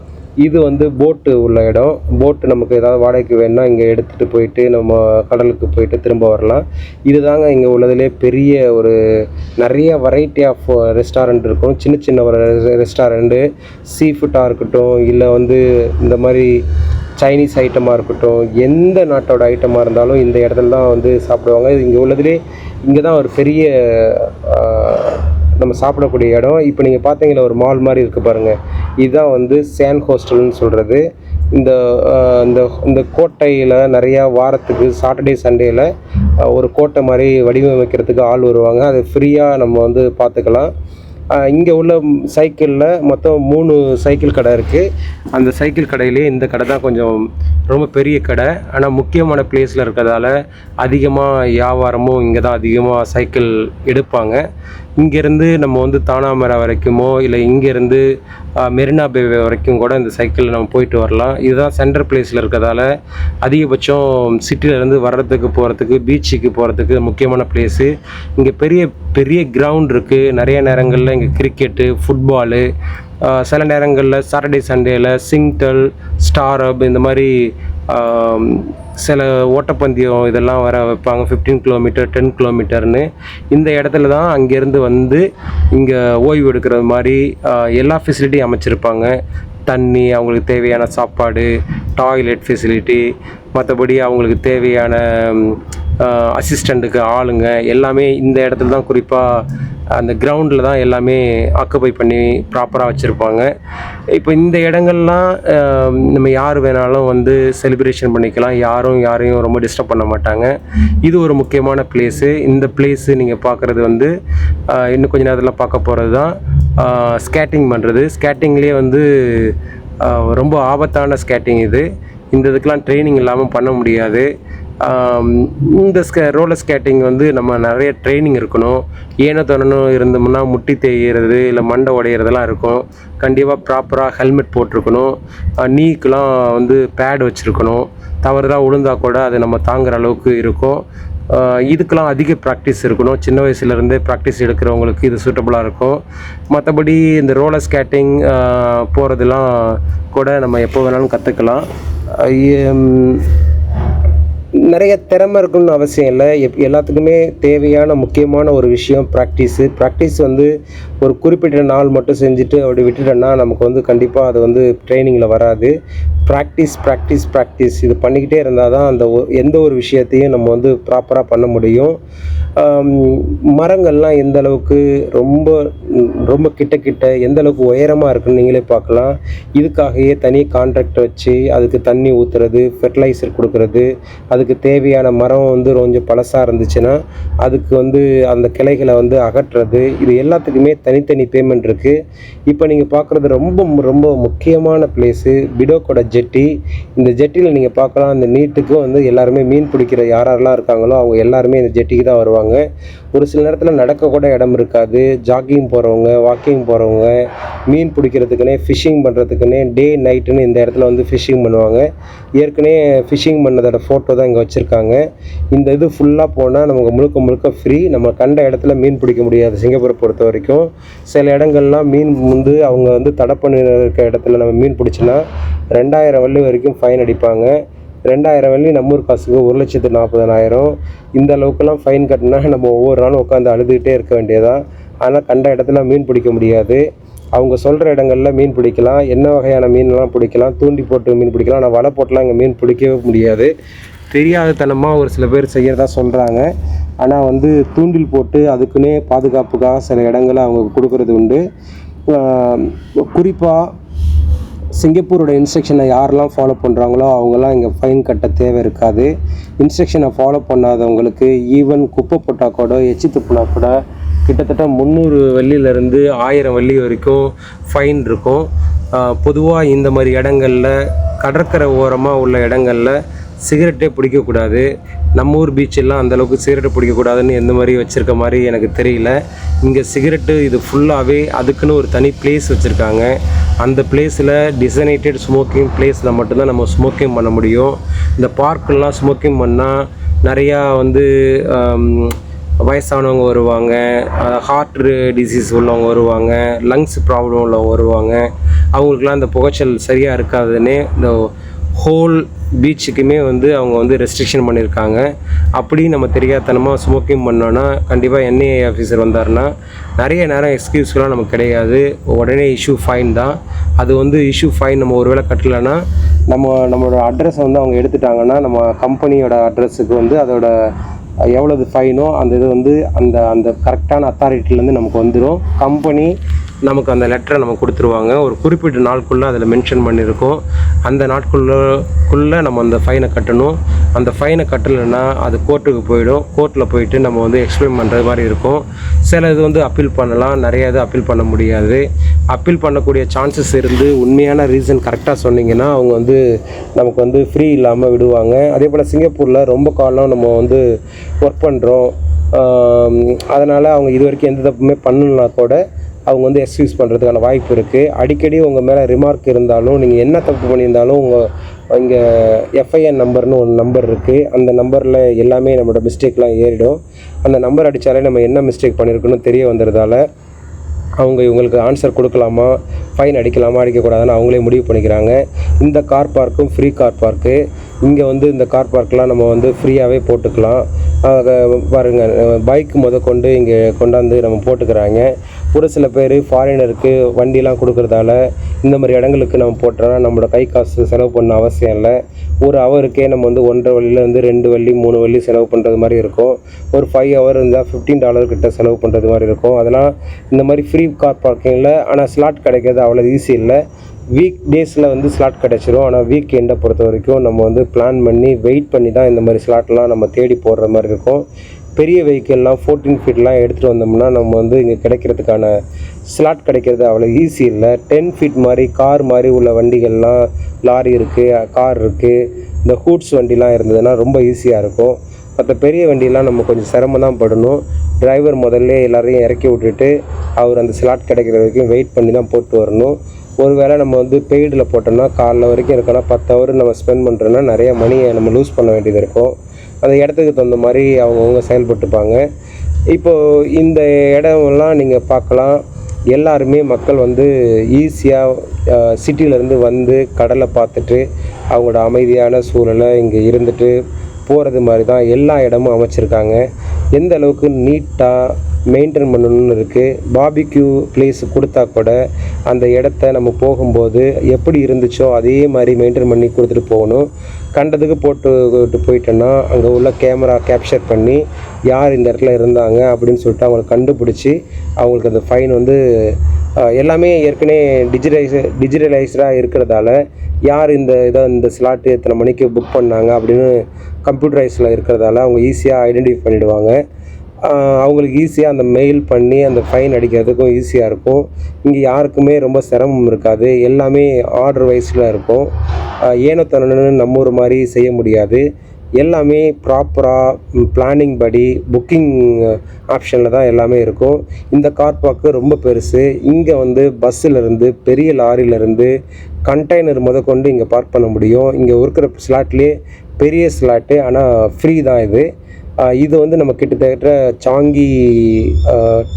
இது வந்து போட்டு உள்ள இடம். போட்டு நமக்கு ஏதாவது வாடகைக்கு வேணும்னா இங்கே எடுத்துகிட்டு போயிட்டு நம்ம கடலுக்கு போயிட்டு திரும்ப வரலாம். இது தாங்க இங்கே உள்ளதுலே பெரிய ஒரு நிறைய வெரைட்டி ஆஃப் ரெஸ்டாரண்ட் இருக்கும். சின்ன ஒரு ரெஸ்டாரண்ட்டு, சீ ஃபுட்டாக இருக்கட்டும், இல்லை வந்து இந்த மாதிரி சைனீஸ் ஐட்டமாக இருக்கட்டும், எந்த நாட்டோட ஐட்டமாக இருந்தாலும் இந்த இடத்துல தான் வந்து சாப்பிடுவாங்க. இங்கே உள்ளதுலே இங்கே தான் ஒரு பெரிய நம்ம சாப்பிடக்கூடிய இடம். இப்போ நீங்கள் பார்த்தீங்களா ஒரு மால் மாதிரி இருக்குது பாருங்கள், இதுதான் வந்து சேன் ஹோஸ்டல்னு சொல்கிறது. இந்த கோட்டையில் நிறையா வாரத்துக்கு சாட்டர்டே சண்டேயில் ஒரு கோட்டை மாதிரி வடிவமைக்கிறதுக்கு ஆள் வருவாங்க. அது ஃப்ரீயாக நம்ம வந்து பார்த்துக்கலாம். இங்கே உள்ள சைக்கிளில் மொத்தம் 3 சைக்கிள் கடை இருக்குது. அந்த சைக்கிள் கடையிலே இந்த கடை தான் கொஞ்சம் ரொம்ப பெரிய கடை. ஆனால் முக்கியமான பிளேஸில் இருக்கிறதால அதிகமாக வியாபாரமும் இங்கே தான் அதிகமாக சைக்கிள் எடுப்பாங்க. இங்கேருந்து நம்ம வந்து தானாமரா வரைக்குமோ இல்லை இங்கேருந்து மெரினா பே வரைக்கும் கூட இந்த சைக்கிளில் நம்ம போயிட்டு வரலாம். இதுதான் சென்டர் பிளேஸில் இருக்கிறதால அதிகபட்சம் சிட்டியிலேருந்து வர்றதுக்கு போகிறதுக்கு, பீச்சுக்கு போகிறதுக்கு முக்கியமான பிளேஸு. இங்கே பெரிய கிரவுண்ட் இருக்குது. நிறைய நேரங்களில் இங்கே கிரிக்கெட்டு, ஃபுட்பாலு, சில நேரங்களில் சாட்டர்டே சண்டேயில் சிங்டல், ஸ்டார் அப், இந்த மாதிரி சில ஓட்டப்பந்தயம் இதெல்லாம் வர வைப்பாங்க. 15 கிலோமீட்டர், 10 கிலோமீட்டர்னு. இந்த இடத்துல தான் அங்கேருந்து வந்து இங்கே ஓய்வு எடுக்கிற மாதிரி எல்லா ஃபெசிலிட்டியும் அமைச்சிருப்பாங்க. தண்ணி, அவங்களுக்கு தேவையான சாப்பாடு, டாய்லெட் ஃபெசிலிட்டி, மற்றபடி அவங்களுக்கு தேவையான அசிஸ்டண்ட்டுக்கு ஆளுங்க எல்லாமே இந்த இடத்துல தான், குறிப்பாக அந்த கிரவுண்டில் தான் எல்லாமே ஆக்குபை பண்ணி ப்ராப்பராக வச்சுருப்பாங்க. இப்போ இந்த இடங்கள்லாம் நம்ம யார் வேணாலும் வந்து செலிப்ரேஷன் பண்ணிக்கலாம். யாரையும் ரொம்ப டிஸ்டர்ப் பண்ண மாட்டாங்க. இது ஒரு முக்கியமான பிளேஸு. இந்த பிளேஸு நீங்கள் பார்க்குறது வந்து இன்னும் கொஞ்சம் நேரத்தில் பார்க்க போகிறது தான் ஸ்கேட்டிங் பண்ணுறது. ஸ்கேட்டிங்லேயே வந்து ரொம்ப ஆபத்தான ஸ்கேட்டிங் இது. இந்த இதுக்கெலாம் ட்ரைனிங் இல்லாமல் பண்ண முடியாது. இந்த ரோலர் ஸ்கேட்டிங் வந்து நம்ம நிறைய ட்ரைனிங் இருக்கணும். ஏனோ தானோ இருந்தோம்னா முட்டி தேய்கிறது இல்லை மண்டை உடையிறதெல்லாம் இருக்கும். கண்டிப்பாக ப்ராப்பராக ஹெல்மெட் போட்டிருக்கணும். நீக்கெலாம் வந்து பேட் வச்சுருக்கணும். தவறுதான் விழுந்தால் கூட அதை நம்ம தாங்குகிற அளவுக்கு இருக்கும். இதுக்கெலாம் அதிக ப்ராக்டிஸ் இருக்கணும். சின்ன வயசுலேருந்தே ப்ராக்டிஸ் எடுக்கிறவங்களுக்கு இது சூட்டபுளாக இருக்கும். மற்றபடி இந்த ரோலர் ஸ்கேட்டிங் போகிறதுலாம் கூட நம்ம எப்போ வேணாலும் கற்றுக்கலாம். நிறைய திறமை இருக்கணும்னு அவசியம் இல்லை. எல்லாத்துக்குமே தேவையான முக்கியமான ஒரு விஷயம் ப்ராக்டிஸ் வந்து ஒரு குறிப்பிட்ட நாள் மட்டும் செஞ்சுட்டு அப்படி விட்டுட்டோன்னா நமக்கு வந்து கண்டிப்பாக அது வந்து ட்ரைனிங்கில் வராது. ப்ராக்டிஸ் இது பண்ணிக்கிட்டே இருந்தால் தான் அந்த எந்த ஒரு விஷயத்தையும் நம்ம வந்து ப்ராப்பராக பண்ண முடியும். மரங்கள்லாம் எந்த அளவுக்கு ரொம்ப ரொம்ப கிட்ட எந்த அளவுக்கு உயரமாக இருக்குன்னு நீங்களே பார்க்கலாம். இதுக்காகவே தனி கான்ட்ராக்ட் வச்சு அதுக்கு தண்ணி ஊற்றுறது, ஃபெர்டிலைசர் கொடுக்குறது, அதுக்கு தேவையான மரம் வந்து கொஞ்சம் பழசாக இருந்துச்சுன்னா அதுக்கு வந்து அந்த கிளைகளை வந்து அகற்றுறது, இது எல்லாத்துக்குமே தனித்தனி பேமெண்ட் இருக்குது. இப்போ நீங்கள் பார்க்குறது ரொம்ப முக்கியமான பிளேஸு பிடோக்கோட ஜெட்டி. இந்த ஜெட்டியில் நீங்கள் பார்க்கலாம், அந்த நீட்டுக்கும் வந்து எல்லாருமே மீன் பிடிக்கிற யாரெல்லாம் இருக்காங்களோ அவங்க எல்லாருமே இந்த ஜெட்டிக்கு தான் வருவாங்க. ஒரு சில நேரத்தில் நடக்கக்கூட இடம் இருக்காது. ஜாக்கிங் போகிறவங்க, வாக்கிங் போகிறவங்க, மீன் பிடிக்கிறதுக்குன்னே, ஃபிஷ்ஷிங் பண்ணுறதுக்குன்னே டே நைட்டுன்னு இந்த இடத்துல வந்து ஃபிஷ்ஷிங் பண்ணுவாங்க. ஏற்கனவே ஃபிஷ்ஷிங் பண்ணதோட ஃபோட்டோ தான் இங்கே வச்சுருக்காங்க. இந்த இது ஃபுல்லாக போனால் நமக்கு முழுக்க ஃப்ரீ. நம்ம கண்ட இடத்துல மீன் பிடிக்க முடியாது சிங்கப்பூரை பொறுத்த வரைக்கும். சில இடங்கள்லாம் மீன் வந்து அவங்க வந்து தடை பண்ணி இருக்க இடத்துல நம்ம மீன் பிடிச்சின்னா 2000 வெள்ளி வரைக்கும் ஃபைன் அடிப்பாங்க. 2000 வெள்ளி நம்மூர் காசுக்கு 1,40,000. இந்த அளவுக்குலாம் ஃபைன் கட்டினா நம்ம ஒவ்வொரு நாளும் உட்காந்து அழுதுகிட்டே இருக்க வேண்டியதான். ஆனால் கண்ட இடத்துல மீன் பிடிக்க முடியாது. அவங்க சொல்கிற இடங்களில் மீன் பிடிக்கலாம். என்ன வகையான மீன்லாம் பிடிக்கலாம், தூண்டி போட்டு மீன் பிடிக்கலாம். ஆனால் வலை போட்டுலாம் இங்கே மீன் பிடிக்கவே முடியாது. தெரியாதத்தனமாக ஒரு சில பேர் செய்கிறதா சொல்கிறாங்க. ஆனால் வந்து தூண்டில் போட்டு அதுக்குன்னே பாதுகாப்புக்காக சில இடங்களை அவங்க கொடுக்கறது உண்டு. குறிப்பாக சிங்கப்பூரோட இன்ஸ்ட்ரக்ஷனை யாரெல்லாம் ஃபாலோ பண்ணுறாங்களோ அவங்கெல்லாம் இங்கே ஃபைன் கட்ட தேவை இருக்காது. இன்ஸ்ட்ரக்ஷனை ஃபாலோ பண்ணாதவங்களுக்கு ஈவன் குப்பை போட்டால் கூட, எச்சி துப்புனா கூட கிட்டத்தட்ட 300 வெள்ளியிலேருந்து 1000 வெள்ளி வரைக்கும் ஃபைன் இருக்கும். பொதுவாக இந்த மாதிரி இடங்களில், கடற்கரை ஓரமாக உள்ள இடங்களில் சிகரெட்டே பிடிக்கக்கூடாது. நம்ம ஊர் பீச்செல்லாம் அந்தளவுக்கு சிகரெட்டு பிடிக்கக்கூடாதுன்னு எந்த மாதிரி வச்சுருக்க மாதிரி எனக்கு தெரியல. இங்கே சிகரெட்டு இது ஃபுல்லாகவே அதுக்குன்னு ஒரு தனி பிளேஸ் வச்சுருக்காங்க. அந்த பிளேஸில் டிசைனேட்டட் ஸ்மோக்கிங் பிளேஸில் மட்டும்தான் நம்ம ஸ்மோக்கிங் பண்ண முடியும். இந்த பார்க்கெல்லாம் ஸ்மோக்கிங் பண்ணால் நிறையா வந்து வயசானவங்க வருவாங்க, ஹார்ட் டிசீஸ் உள்ளவங்க வருவாங்க, லங்ஸ் ப்ராப்ளம் உள்ளவங்க வருவாங்க. அவங்களுக்குலாம் இந்த புகைச்சல் சரியாக இருக்காதுன்னு இந்த ஹோல் பீச்சுக்குமே வந்து அவங்க வந்து ரெஸ்ட்ரிக்ஷன் பண்ணியிருக்காங்க. அப்படி நம்ம தெரியாதனமாக ஸ்மோக்கிங் பண்ணோன்னா கண்டிப்பாக என்ஐஏ ஆஃபீஸர் வந்தார்னா நிறைய நேரம் எக்ஸ்கியூஸ்லாம் நமக்கு கிடையாது, உடனே இஷ்யூ ஃபைன் தான். அது வந்து இஷ்யூ ஃபைன் நம்ம ஒரு வேளை கட்டலைன்னா நம்மளோட அட்ரஸை வந்து அவங்க எடுத்துட்டாங்கன்னா நம்ம கம்பெனியோட அட்ரஸுக்கு வந்து அதோட எவ்வளவு ஃபைனோ அந்த இது வந்து அந்த கரெக்டான அத்தாரிட்டிலேருந்து நமக்கு வந்துடும். கம்பெனி நமக்கு அந்த லெட்டரை நம்ம கொடுத்துருவாங்க. ஒரு குறிப்பிட்ட நாளுக்குள்ளே அதில் மென்ஷன் பண்ணியிருக்கோம். அந்த நாட்குள்ளே நம்ம அந்த ஃபைனை கட்டணும். அந்த ஃபைனை கட்டலைன்னா அது கோர்ட்டுக்கு போயிடும். கோர்ட்டில் போயிட்டு நம்ம வந்து எக்ஸ்பிளைன் பண்ணுறது மாதிரி இருக்கும். சில இது வந்து அப்பீல் பண்ணலாம், நிறைய இது அப்பீல் பண்ண முடியாது. அப்பீல் பண்ணக்கூடிய சான்சஸ் இருந்து உண்மையான ரீசன் கரெக்டாக சொன்னீங்கன்னா அவங்க வந்து நமக்கு வந்து ஃப்ரீ இல்லாமல் விடுவாங்க. அதே போல் சிங்கப்பூரில் ரொம்ப காலம் நம்ம வந்து ஒர்க் பண்ணுறோம், அதனால் அவங்க இது வரைக்கும் எந்த தப்புமே பண்ணலனா கூட அவங்க வந்து எக்ஸ்கியூஸ் பண்ணுறதுக்கான வாய்ப்பு இருக்குது. அடிக்கடி உங்கள் மேலே ரிமார்க் இருந்தாலும், நீங்கள் என்ன தப்பு பண்ணியிருந்தாலும் இங்கே எஃப்ஐஎன் நம்பர்னு ஒரு நம்பர் இருக்குது. அந்த நம்பரில் எல்லாமே நம்மளோட மிஸ்டேக்லாம் ஏறிடும். அந்த நம்பர் அடித்தாலே நம்ம என்ன மிஸ்டேக் பண்ணியிருக்கோன்னு தெரிய வந்துடுறதால அவங்க இவங்களுக்கு ஆன்சர் கொடுக்கலாமா, ஃபைன் அடிக்கலாமா, அடிக்கக்கூடாதுன்னு அவங்களே முடிவு பண்ணிக்கிறாங்க. இந்த கார் பார்க்கும் ஃப்ரீ கார் பார்க்கு. இங்கே வந்து இந்த கார் பார்க்கெலாம் நம்ம வந்து ஃப்ரீயாகவே போட்டுக்கலாம். பாருங்கள், பைக் கொண்டு இங்கே கொண்டாந்து நம்ம போட்டுக்கிறாங்க. ஒரு சில பேர் ஃபாரினருக்கு வண்டிலாம் கொடுக்குறதால இந்த மாதிரி இடங்களுக்கு நம்ம போட்டோன்னா நம்மளோட கை காசு செலவு பண்ண அவசியம் இல்லை. ஒரு ஹவருக்கே நம்ம வந்து 1.5 வெள்ளிலேருந்து 2 வெள்ளி 3 வெள்ளி செலவு பண்ணுறது மாதிரி இருக்கும். ஒரு 5 ஹவர் இருந்தால் $15 கிட்ட செலவு பண்ணுறது மாதிரி இருக்கும். அதெல்லாம் இந்த மாதிரி ஃப்ரீ கார் பார்க்கிங்கில். ஆனால் ஸ்லாட் கிடைக்கிறது அவ்வளோ ஈஸி இல்லை. வீக் டேஸில் வந்து ஸ்லாட் கிடச்சிரும். ஆனால் வீக் எண்டை பொறுத்த வரைக்கும் நம்ம வந்து பிளான் பண்ணி வெயிட் பண்ணி தான் இந்த மாதிரி ஸ்லாட்லாம் நம்ம தேடி போடுற மாதிரி இருக்கும். பெரிய வெஹிக்கிள்லாம் 14 ஃபீட்லாம் எடுத்துகிட்டு வந்தோம்னா நம்ம வந்து இங்கே கிடைக்கிறதுக்கான ஸ்லாட் கிடைக்கிறது அவ்வளோ ஈஸி இல்லை. 10 ஃபீட் மாதிரி கார் மாதிரி உள்ள வண்டிகள்லாம், லாரி இருக்குது, கார் இருக்குது, இந்த ஹூட்ஸ் வண்டிலாம் இருந்ததுன்னா ரொம்ப ஈஸியாக இருக்கும். மற்ற பெரிய வண்டியெலாம் நம்ம கொஞ்சம் சிரமம் தான் படணும். டிரைவர் முதல்ல எல்லாரையும் இறக்கி விட்டுட்டு அவர் அந்த ஸ்லாட் கிடைக்கிற வரைக்கும் வெயிட் பண்ணி தான் போட்டு வரணும். ஒரு வேளை நம்ம வந்து பெய்டில் போட்டோம்னா காலைல வரைக்கும் இருக்கோன்னா 10 ஹவர் நம்ம ஸ்பெண்ட் பண்ணுறோன்னா நிறைய மணியை நம்ம லூஸ் பண்ண வேண்டியது இருக்கும். அந்த இடத்துக்கு தகுந்த மாதிரி அவங்கவுங்க செயல்பட்டுப்பாங்க. இப்போது இந்த இடமெல்லாம் நீங்கள் பார்க்கலாம். எல்லாருமே மக்கள் வந்து ஈஸியாக சிட்டியிலேருந்து வந்து கடலை பார்த்துட்டு அவங்களோட அமைதியான சூழலை இங்கே இருந்துட்டு போகிறது மாதிரி தான் எல்லா இடமும் அமைச்சிருக்காங்க. எந்த அளவுக்கு நீட்டாக மெயின்டைன் பண்ணணும்னு இருக்குது. பாபிக்யூ பிளேஸ் கொடுத்தா கூட அந்த இடத்த நம்ம போகும்போது எப்படி இருந்துச்சோ அதே மாதிரி மெயின்டைன் பண்ணி கொடுத்துட்டு போகணும். கண்டதுக்கு போட்டு போயிட்டோன்னா அங்கே உள்ள கேமரா கேப்சர் பண்ணி யார் இந்த இடத்துல இருந்தாங்க அப்படின்னு சொல்லிட்டு அவங்களை கண்டுபிடிச்சி அவங்களுக்கு அந்த ஃபைன் வந்து எல்லாமே ஏற்கனவே டிஜிட்டலைஸ்டாக இருக்கிறதால யார் இந்த ஸ்லாட்டு எத்தனை மணிக்கு புக் பண்ணாங்க அப்படின்னு கம்ப்யூட்டரைஸில் இருக்கிறதால அவங்க ஈஸியாக ஐடென்டிஃபை பண்ணிவிடுவாங்க. அவங்களுக்கு ஈஸியாக அந்த மெயில் பண்ணி அந்த ஃபைன் அடிக்கிறதுக்கும் ஈஸியாக இருக்கும். இங்கே யாருக்குமே ரொம்ப சிரமம் இருக்காது. எல்லாமே ஆர்டர் வைஸில் இருக்கும். ஏனோ தானோன்னு நம்ம ஊர் மாதிரி செய்ய முடியாது. எல்லாமே ப்ராப்பராக பிளானிங் படி புக்கிங் ஆப்ஷனில் தான் எல்லாமே இருக்கும். இந்த கார் பார்க்கு ரொம்ப பெருசு. இங்கே வந்து பஸ்ஸிலேருந்து பெரிய லாரியிலேருந்து கண்டெய்னர் முதற்கொண்டு இங்கே பார்க் பண்ண முடியும். இங்கே இருக்கிற ஸ்லாட்லேயே பெரிய ஸ்லாட்டு, ஆனால் ஃப்ரீ தான் இது. இது வந்து நம்ம கிட்டத்தட்ட சாங்கி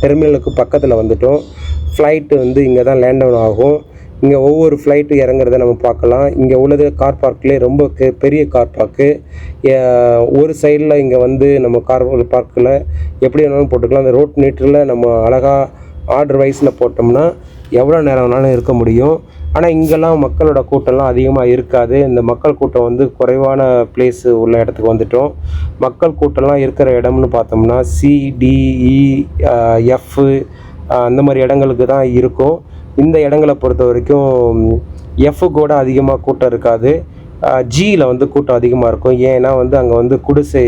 டெர்மினலுக்கு பக்கத்தில் வந்துட்டோம். ஃப்ளைட்டு வந்து இங்கே தான் லேண்ட் டவுன் ஆகும். இங்கே ஒவ்வொரு ஃப்ளைட்டு இறங்குறத நம்ம பார்க்கலாம். இங்கே உள்ளது கார் பார்க்லேயே ரொம்ப பெரிய கார் பார்க்கு. ஒரு சைடில் இங்கே வந்து நம்ம கார் பார்க்கில் எப்படி வேணாலும் போட்டுக்கலாம். அந்த ரோட் மீட்டரில் நம்ம அழகாக ஆர்டர் வைஸில் போட்டோம்னா எவ்வளோ நேரம் வேணாலும் இருக்க முடியும். ஆனால் இங்கெல்லாம் மக்களோட கூட்டம்லாம் அதிகமாக இருக்காது. இந்த மக்கள் கூட்டம் வந்து குறைவான பிளேஸு உள்ள இடத்துக்கு வந்துட்டோம். மக்கள் கூட்டம்லாம் இருக்கிற இடம்னு பார்த்தோம்னா CDEF அந்த மாதிரி இடங்களுக்கு தான் இருக்கும். இந்த இடங்களை பொறுத்த வரைக்கும் F கூட அதிகமாக கூட்டம் இருக்காது. Gயில் வந்து கூட்டம் அதிகமாக இருக்கும். ஏன்னா வந்து அங்கே வந்து குடிசை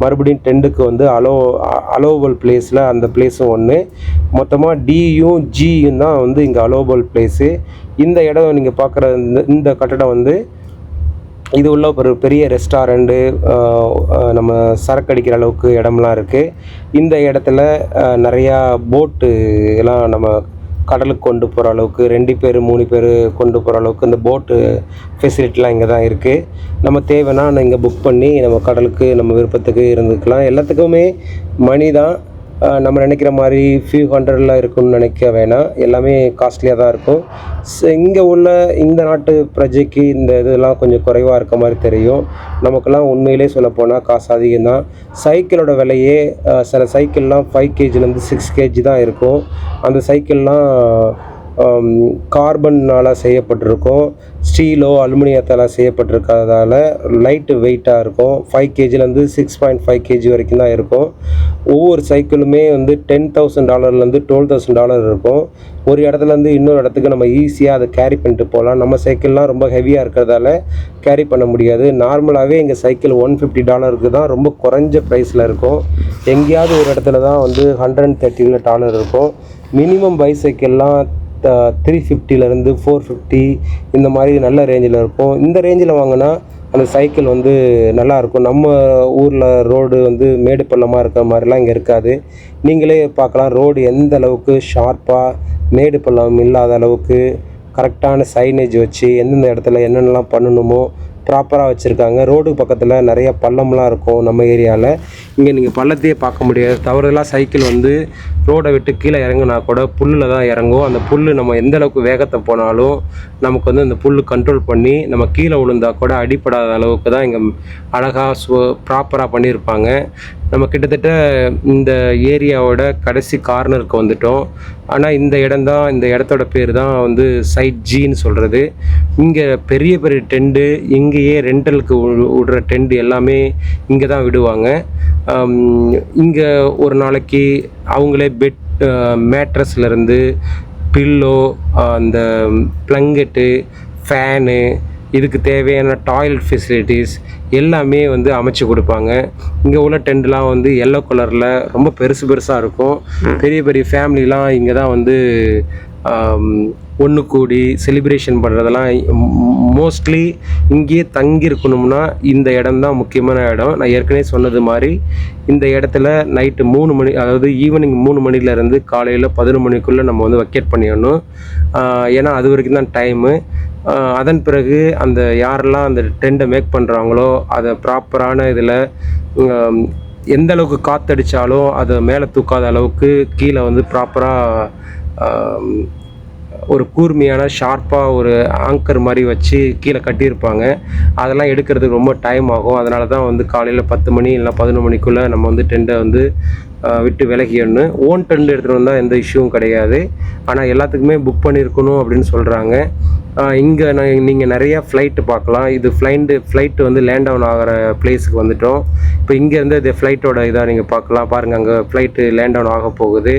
மறுபடியும் டெண்டுக்கு வந்து அலோவபிள் பிளேஸில் அந்த பிளேஸும் ஒன்று. மொத்தமாக Dயும் Gயும் தான் வந்து இங்கே அலோவபிள் பிளேஸு. இந்த இடம் நீங்கள் பார்க்குற இந்த கட்டடம் வந்து இது உள்ள ஒரு பெரிய ரெஸ்டாரண்ட்டு, நம்ம சரக்கு அடிக்கிற அளவுக்கு இடம்லாம் இருக்குது. இந்த இடத்துல நிறையா போட்டு எல்லாம் நம்ம கடலுக்கு கொண்டு போகிற அளவுக்கு 2 பேர் 3 பேர் கொண்டு போகிற அளவுக்கு இந்த போட்டு ஃபெசிலிட்டிலாம் இங்கே தான் இருக்குது. நம்ம தேவைன்னா இங்கே புக் பண்ணி நம்ம கடலுக்கு நம்ம விருப்பத்துக்கு இருந்துக்கலாம். எல்லாத்துக்குமே மணி தான். நம்ம நினைக்கிற மாதிரி ஃபியூ ஹண்ட்ரடில் இருக்குன்னு நினைக்க வேணாம். எல்லாமே காஸ்ட்லியாக தான் இருக்கும். இங்கே உள்ள இந்த நாட்டு பிரஜைக்கு இந்த இதெல்லாம் கொஞ்சம் குறைவாக இருக்க மாதிரி தெரியும். நமக்கெல்லாம் உண்மையிலே சொல்லப்போனால் காசு அதிகம்தான். சைக்கிளோட விலையே சில சைக்கிள்லாம் 5 kgலேருந்து 6 kg தான் இருக்கும். அந்த சைக்கிள்லாம் கார்பன்னால் செய்யப்பட்டிருக்கும். ஸ்டீலோ அலுமினியத்தால் செய்யப்பட்டிருக்கிறதால லைட்டு வெயிட்டாக இருக்கும். 5 kgலேருந்து 6.5 kg வரைக்கும் தான் இருக்கும். ஒவ்வொரு சைக்கிளுமே வந்து $10,000லேருந்து $12,000 இருக்கும். ஒரு இடத்துலேருந்து இன்னொரு இடத்துக்கு நம்ம ஈஸியாக அதை கேரி பண்ணிட்டு போகலாம். நம்ம சைக்கிள்லாம் ரொம்ப ஹெவியாக இருக்கிறதால கேரி பண்ண முடியாது. நார்மலாகவே எங்கள் சைக்கிள் $150 தான் ரொம்ப குறைஞ்ச ப்ரைஸில் இருக்கும். எங்கேயாவது ஒரு இடத்துல தான் வந்து $130 இருக்கும். மினிமம் பைசைக்கிள்லாம் 350லேருந்து 450 இந்த மாதிரி நல்ல ரேஞ்சில் இருக்கும். இந்த ரேஞ்சில் வாங்கினா அந்த சைக்கிள் வந்து நல்லாயிருக்கும். நம்ம ஊரில் ரோடு வந்து மேடு பள்ளமாக இருக்கிற மாதிரிலாம் இங்கே இருக்காது. நீங்களே பார்க்கலாம் ரோடு எந்த அளவுக்கு ஷார்ப்பாக மேடு பள்ளம் இல்லாத அளவுக்கு கரெக்டான சைனேஜ் வச்சு எந்தெந்த இடத்துல என்னென்னலாம் பண்ணணுமோ ப்ராப்பராக வச்சுருக்காங்க. ரோடு பக்கத்தில் நிறைய பள்ளம்லாம் இருக்கும். நம்ம ஏரியாவில் இங்கே நீங்கள் பள்ளத்தையே பார்க்க முடியாது. தவறுதலாக சைக்கிள் வந்து ரோடை விட்டு கீழே இறங்குனா கூட புல்லில் தான் இறங்கும். அந்த புல் நம்ம எந்த அளவுக்கு வேகத்தை போனாலும் நமக்கு வந்து அந்த புல் கண்ட்ரோல் பண்ணி நம்ம கீழே விழுந்தா கூட அடிப்படாத அளவுக்கு தான் இங்கே அழகாக ப்ராப்பராக பண்ணியிருப்பாங்க. நம்ம கிட்டத்தட்ட இந்த ஏரியாவோட கடைசி கார்னருக்கு வந்துட்டோம். ஆனால் இந்த இடத்தோட பேர் தான் வந்து சைட் Gன்னு சொல்கிறது. இங்கே பெரிய பெரிய டெண்டு, இங்கேயே ரெண்டலுக்கு விடுற டெண்டு எல்லாமே இங்கே தான் விடுவாங்க. இங்கே ஒரு நாளைக்கு அவங்களே பெட் மேட்ரஸ்லேருந்து பில்லோ, அந்த பிளங்கெட்டு, ஃபேனு, இதுக்கு தேவையான டாய்லெட் ஃபெசிலிட்டிஸ் எல்லாமே வந்து அமைச்சு கொடுப்பாங்க. இங்கே உள்ள டென்ட்லாம் வந்து எல்லோ கலரில் ரொம்ப பெருசாக இருக்கும். பெரிய பெரிய ஃபேமிலிலாம் இங்கே தான் வந்து ஒன்று கூடி செலிப்ரேஷன் பண்ணுறதெல்லாம் மோஸ்ட்லி இங்கேயே தங்கியிருக்கணும்னா இந்த இடம் தான் முக்கியமான இடம். நான் ஏற்கனவே சொன்னது மாதிரி இந்த இடத்துல நைட்டு 3 மணி, அதாவது ஈவினிங் 3 மணிலேருந்து காலையில் 11 மணிக்குள்ளே நம்ம வந்து வெக்கேட் பண்ணிடணும். ஏன்னா அது வரைக்கும் தான் டைமு. அதன் பிறகு அந்த யாரெல்லாம் அந்த டெண்டை மேக் பண்ணுறாங்களோ அதை ப்ராப்பரான இதில் எந்த அளவுக்கு காற்றடிச்சாலும் அதை மேலே தூக்காத அளவுக்கு கீழே வந்து ப்ராப்பராக ஒரு கூர்மையான ஷார்ப்பாக ஒரு ஆங்கர் மாதிரி வச்சு கீழே கட்டியிருப்பாங்க. அதெல்லாம் எடுக்கிறதுக்கு ரொம்ப டைம் ஆகும். அதனால தான் வந்து காலையில் 10 மணி இல்லை 11 மணிக்குள்ளே நம்ம வந்து டெண்டை வந்து விட்டு விலகிடணும். ஓன் டெண்ட் எடுத்துகிட்டு வந்தால் எந்த இஷ்யூவும் கிடையாது. ஆனால் எல்லாத்துக்குமே புக் பண்ணியிருக்கணும் அப்படின்னு சொல்கிறாங்க. இங்கே நீங்கள் நிறையா ஃப்ளைட்டு பார்க்கலாம். இது ஃப்ளைட்டு வந்து லேண்ட் டவுன் ஆகிற பிளேஸுக்கு வந்துட்டோம். இப்போ இங்கேருந்து இந்த ஃப்ளைட்டோட இதாக நீங்கள் பார்க்கலாம். பாருங்கள், அங்கே ஃப்ளைட்டு லேண்ட் டவுன் ஆக போகுது.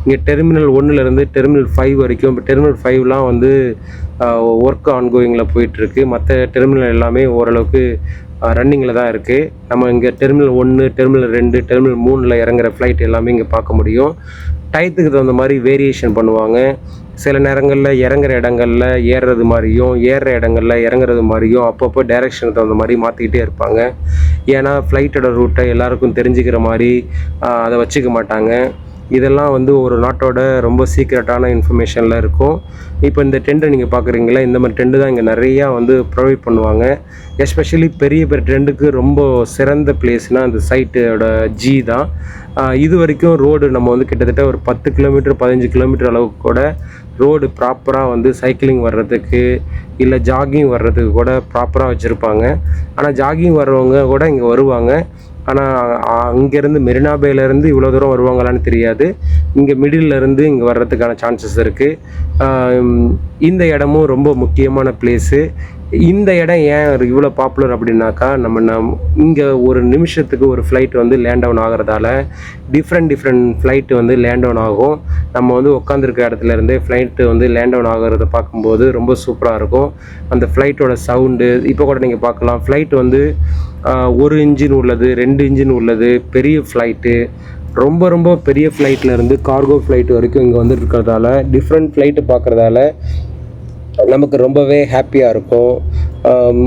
இங்கே டெர்மினல் 1லேருந்து டெர்மினல் 5 வரைக்கும். இப்போ டெர்மினல் 5லாம் வந்து ஒர்க் ஆன்கோயிங்கில் போயிட்டுருக்கு. மற்ற டெர்மினல் எல்லாமே ஓரளவுக்கு ரன்னிங்கில் தான் இருக்குது. நம்ம இங்கே டெர்மினல் 1, டெர்மினல் 2, டெர்மினல் 3ல் இறங்குற ஃப்ளைட் எல்லாமே இங்கே பார்க்க முடியும். டயத்துக்கு தகுந்த மாதிரி வேரியேஷன் பண்ணுவாங்க. சில நேரங்களில் இறங்குற இடங்களில் ஏறுறது மாதிரியும், ஏறுற இடங்களில் இறங்குறது மாதிரியும் அப்பப்போ டைரெக்ஷனுக்கு தகுந்த மாதிரி மாற்றிக்கிட்டே இருப்பாங்க. ஏன்னா ஃப்ளைட்டோட ரூட்டை எல்லாருக்கும் தெரிஞ்சுக்கிற மாதிரி அதை வச்சுக்க மாட்டாங்க. இதெல்லாம் வந்து ஒரு நாட்டோட ரொம்ப சீக்ரெட்டான இன்ஃபர்மேஷனில் இருக்கும். இப்போ இந்த டெண்டை நீங்கள் பார்க்குறீங்களா, இந்த மாதிரி டெண்டு தான் இங்கே நிறையா வந்து ப்ரொவைட் பண்ணுவாங்க. எஸ்பெஷலி பெரிய பெரிய டெண்டுக்கு ரொம்ப சிறந்த பிளேஸ்னால் அந்த சைட்டோட ஜி தான். இது வரைக்கும் ரோடு நம்ம வந்து கிட்டத்தட்ட ஒரு 10 கிலோமீட்டர் 15 கிலோமீட்டர் அளவுக்கு கூட ரோடு ப்ராப்பராக வந்து சைக்கிளிங் வர்றதுக்கு இல்லை ஜாகிங் வர்றதுக்கு கூட ப்ராப்பராக வச்சுருப்பாங்க. ஆனால் ஜாகிங் வர்றவங்க கூட இங்கே வருவாங்க. ஆனால் அங்கேருந்து மெரினா பேலேருந்து இவ்வளோ தூரம் வருவாங்களான்னு தெரியாது. இங்கே மிடில்லேருந்து இங்கே வர்றதுக்கான சான்சஸ் இருக்குது. இந்த இடமும் ரொம்ப முக்கியமான பிளேஸு. இந்த இடம் ஏன் இவ்வளோ பாப்புலர் அப்படின்னாக்கா, நம்ம இங்கே ஒரு நிமிஷத்துக்கு ஒரு ஃப்ளைட் வந்து லேண்ட் டவுன் ஆகிறதால டிஃப்ரெண்ட் ஃப்ளைட்டு வந்து லேண்ட் டவுன் ஆகும். நம்ம வந்து உட்காந்துருக்க இடத்துலேருந்தே ஃப்ளைட்டு வந்து லேண்ட் டவுன் ஆகிறத பார்க்கும்போது ரொம்ப சூப்பராக இருக்கும். அந்த ஃப்ளைட்டோட சவுண்டு இப்போ கூட நீங்கள் பார்க்கலாம். ஃப்ளைட் வந்து 1 இன்ஜின் உள்ளது, 2 இன்ஜின் உள்ளது, பெரிய ஃப்ளைட்டு. ரொம்ப பெரிய ஃப்ளைட்லேருந்து கார்கோ ஃப்ளைட் வரைக்கும் இங்கே வந்துட்டு இருக்கிறதால டிஃப்ரெண்ட் ஃப்ளைட்டு பார்க்குறதால நமக்கு ரொம்பவே ஹாப்பியாக இருக்கும்.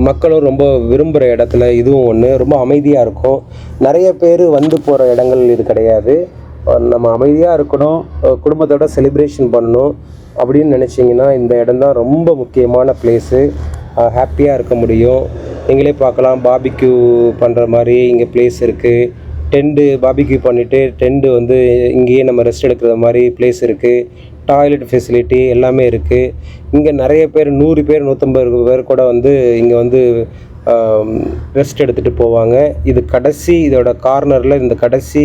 மக்களும் ரொம்ப விரும்புகிற இடத்துல இதுவும் ஒன்று. ரொம்ப அமைதியாக இருக்கும். நிறைய பேர் வந்து போகிற இடங்கள் இது கிடையாது. நம்ம அமைதியாக இருக்கணும், குடும்பத்தோட செலிப்ரேஷன் பண்ணணும் அப்படின்னு நினச்சிங்கன்னா இந்த இடம் தான் ரொம்ப முக்கியமான பிளேஸு. ஹாப்பியாக இருக்க முடியும். நீங்களே பார்க்கலாம், பாபிக்யூ பண்ணுற மாதிரி இங்கே பிளேஸ் இருக்குது. டெண்டு பாபிக்யூ பண்ணிவிட்டு டெண்டு வந்து இங்கேயே நம்ம ரெஸ்ட் எடுக்கிற மாதிரி பிளேஸ் இருக்குது. டாய்லெட் ஃபெசிலிட்டி எல்லாமே இருக்குது. இங்கே நிறைய பேர் 100 பேர் 150 பேர் கூட வந்து இங்கே வந்து ரெஸ்ட் எடுத்துகிட்டு போவாங்க. இதோட கார்னரில் இந்த கடைசி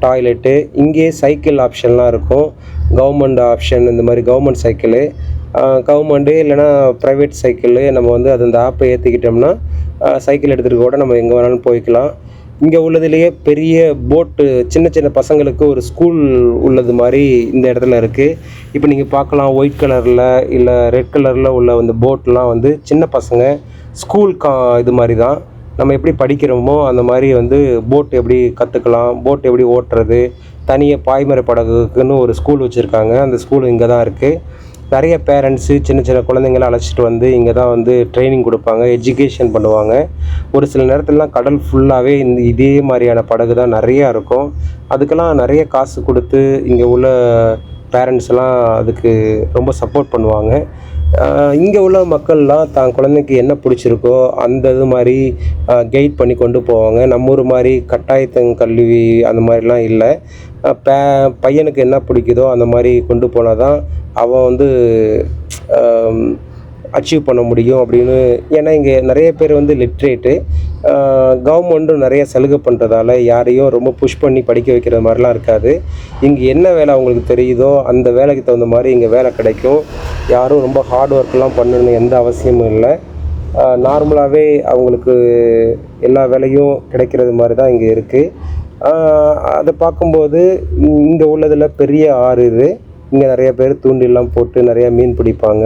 டாய்லெட்டு. இங்கேயே சைக்கிள் ஆப்ஷன்லாம் இருக்கும். கவர்மெண்ட் ஆப்ஷன், இந்த மாதிரி கவர்மெண்ட் சைக்கிளு, கவர்மெண்ட்டு இல்லைனா ப்ரைவேட் சைக்கிளு. நம்ம வந்து அந்த ஆப்பை ஏற்றிக்கிட்டோம்னா சைக்கிள் எடுத்துகிட்டு கூட நம்ம எங்கே வேணாலும் போய்க்கலாம். இங்கே உள்ளதுலேயே பெரிய போட்டு, சின்ன பசங்களுக்கு ஒரு ஸ்கூல் உள்ளது மாதிரி இந்த இடத்துல இருக்குது. இப்போ நீங்கள் பார்க்கலாம், ஒயிட் கலரில் இல்லை ரெட் கலரில் உள்ள அந்த போட்லாம் வந்து சின்ன பசங்க ஸ்கூல் இது மாதிரி தான். நம்ம எப்படி படிக்கிறோமோ அந்த மாதிரி வந்து போட் எப்படி கற்றுக்கலாம், போட் எப்படி ஓட்டுறது, தனியாக பாய்மர படகுக்குன்னு ஒரு ஸ்கூல் வச்சுருக்காங்க. அந்த ஸ்கூல் இங்கே தான் இருக்குது. நிறைய பேரண்ட்ஸு சின்ன குழந்தைங்களை அழைச்சிட்டு வந்து இங்கே தான் வந்து ட்ரைனிங் கொடுப்பாங்க, எஜுகேஷன் பண்ணுவாங்க. ஒரு சில நேரத்துலலாம் கடல் ஃபுல்லாகவே இதே மாதிரியான படகு தான் நிறையா இருக்கும். அதுக்கெல்லாம் நிறைய காசு கொடுத்து இங்கே உள்ள பேரண்ட்ஸ்லாம் அதுக்கு ரொம்ப சப்போர்ட் பண்ணுவாங்க. இங்கே உள்ள மக்கள்லாம் தான் குழந்தைக்கு என்ன பிடிச்சிருக்கோ அந்த இது மாதிரி கைட் பண்ணி கொண்டு போவாங்க. நம்ம ஊர் மாதிரி கல்வி அந்த மாதிரிலாம் இல்லை. பையனுக்கு என்ன பிடிக்குதோ அந்த மாதிரி கொண்டு போனால் தான் அவன் வந்து அச்சீவ் பண்ண முடியும் அப்படின்னு. ஏன்னா இங்கே நிறைய பேர் வந்து லிட்ரேட்டு. கவர்மெண்ட்டும் நிறைய சலுகை பண்ணுறதால யாரையும் ரொம்ப புஷ் பண்ணி படிக்க வைக்கிற மாதிரிலாம் இருக்காது. இங்கே என்ன வேலை அவங்களுக்கு தெரியுதோ அந்த வேலைக்கு தகுந்த மாதிரி இங்கே வேலை கிடைக்கும். யாரும் ரொம்ப ஹார்ட் ஒர்க்லாம் பண்ணணும்னு எந்த அவசியமும் இல்லை. நார்மலாகவே அவங்களுக்கு எல்லா வேலையும் கிடைக்கிறது மாதிரி தான் இங்கே இருக்குது. அதை பார்க்கும்போது இங்கே உள்ளதில் பெரிய ஆறு இது. இங்கே நிறைய பேர் தூண்டிலாம் போட்டு நிறையா மீன் பிடிப்பாங்க.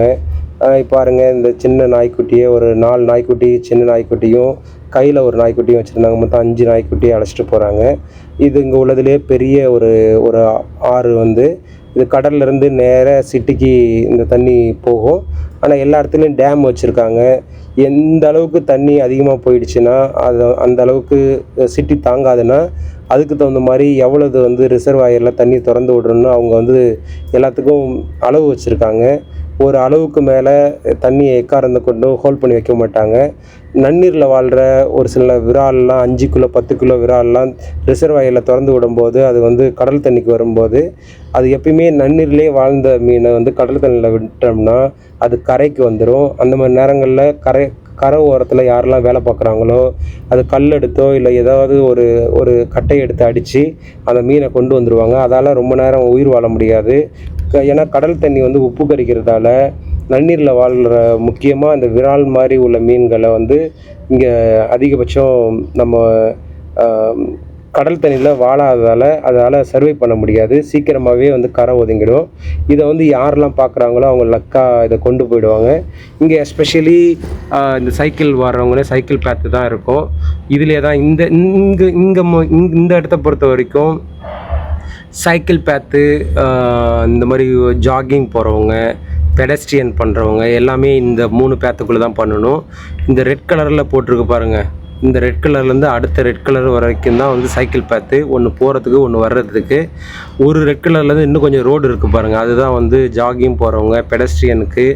பாருங்கள், இந்த சின்ன நாய்க்குட்டியை ஒரு 4 நாய்க்குட்டி, சின்ன நாய்க்குட்டியும் கையில் ஒரு நாய்க்குட்டியும் வச்சுருந்தாங்க. மொத்தம் 5 நாய்க்குட்டியை அழைச்சிட்டு போகிறாங்க. இது இங்கே உள்ளதுலேயே பெரிய ஒரு ஆறு வந்து இது கடல்லேருந்து நேராக சிட்டிக்கு இந்த தண்ணி போகும். ஆனால் எல்லா இடத்துலையும் டேம் வச்சுருக்காங்க. எந்த அளவுக்கு தண்ணி அதிகமாக போயிடுச்சுன்னா அந்த அளவுக்கு சிட்டி தாங்காதுன்னா அதுக்கு தகுந்த மாதிரி எவ்வளவு வந்து ரிசர்வாயரில் தண்ணி திறந்து விடணும்னு அவங்க வந்து எல்லாத்துக்கும் அளவு வச்சுருக்காங்க. ஒரு அளவுக்கு மேலே தண்ணியை எக்காரந்து கொண்டும் ஹோல்ட் பண்ணி வைக்க மாட்டாங்க. நன்னீரில் வாழ்கிற ஒரு சில விரால்லாம் 5 கிலோ 10 கிலோ விரால்லாம் ரிசர்வாயரில் திறந்து விடும்போது அது வந்து கடல் தண்ணிக்கு வரும்போது அது எப்பயுமே நன்னீர்லேயே வாழ்ந்த மீனை வந்து கடல் தண்ணியில் விட்டோம்னா அது கரைக்கு வந்துடும். அந்த மாதிரி நேரங்களில் கரை ஓரத்தில் யாரெல்லாம் வேலை பார்க்குறாங்களோ அது கல் எடுத்தோ இல்லை ஏதாவது ஒரு கட்டையை எடுத்து அடித்து அந்த மீனை கொண்டு வந்துடுவாங்க. அதால் ரொம்ப நேரம் உயிர் வாழ முடியாது. ஏன்னா கடல் தண்ணி வந்து உப்பு கரிக்கிறதால நன்னீரில் வாழ்கிற முக்கியமாக இந்த விரால் மாதிரி உள்ள மீன்களை வந்து இங்கே அதிகபட்சம் நம்ம கடல் தண்ணியில் வாழாததால் அதால் சர்வை பண்ண முடியாது. சீக்கிரமாகவே வந்து கரை ஒதுங்கிடும். இதை வந்து யாரெல்லாம் பார்க்குறாங்களோ அவங்க லக்காக இதை கொண்டு போயிடுவாங்க. இங்கே எஸ்பெஷலி இந்த சைக்கிள் வர்றவங்களே சைக்கிள் பேத்து தான் இருக்கும். இதிலே தான் இந்த இடத்த பொறுத்த வரைக்கும் சைக்கிள் பேத்து, இந்த மாதிரி ஜாகிங் போகிறவங்க, பெடஸ்ட்ரியன் பண்ணுறவங்க எல்லாமே இந்த 3 பேத்துக்குள்ளே தான் பண்ணணும். இந்த ரெட் கலரில் போட்டிருக்கு பாருங்கள், இந்த ரெட் கலர்லேருந்து அடுத்த ரெட் கலர் வரைக்கும் தான் வந்து சைக்கிள் பேத்து. ஒன்று போகிறதுக்கு ஒன்று வர்றதுக்கு. ஒரு ரெட் கலர்லேருந்து இன்னும் கொஞ்சம் ரோடு இருக்குது பாருங்கள், அதுதான் வந்து ஜாகிங் போகிறவங்க பெடஸ்ட்ரியனுக்கு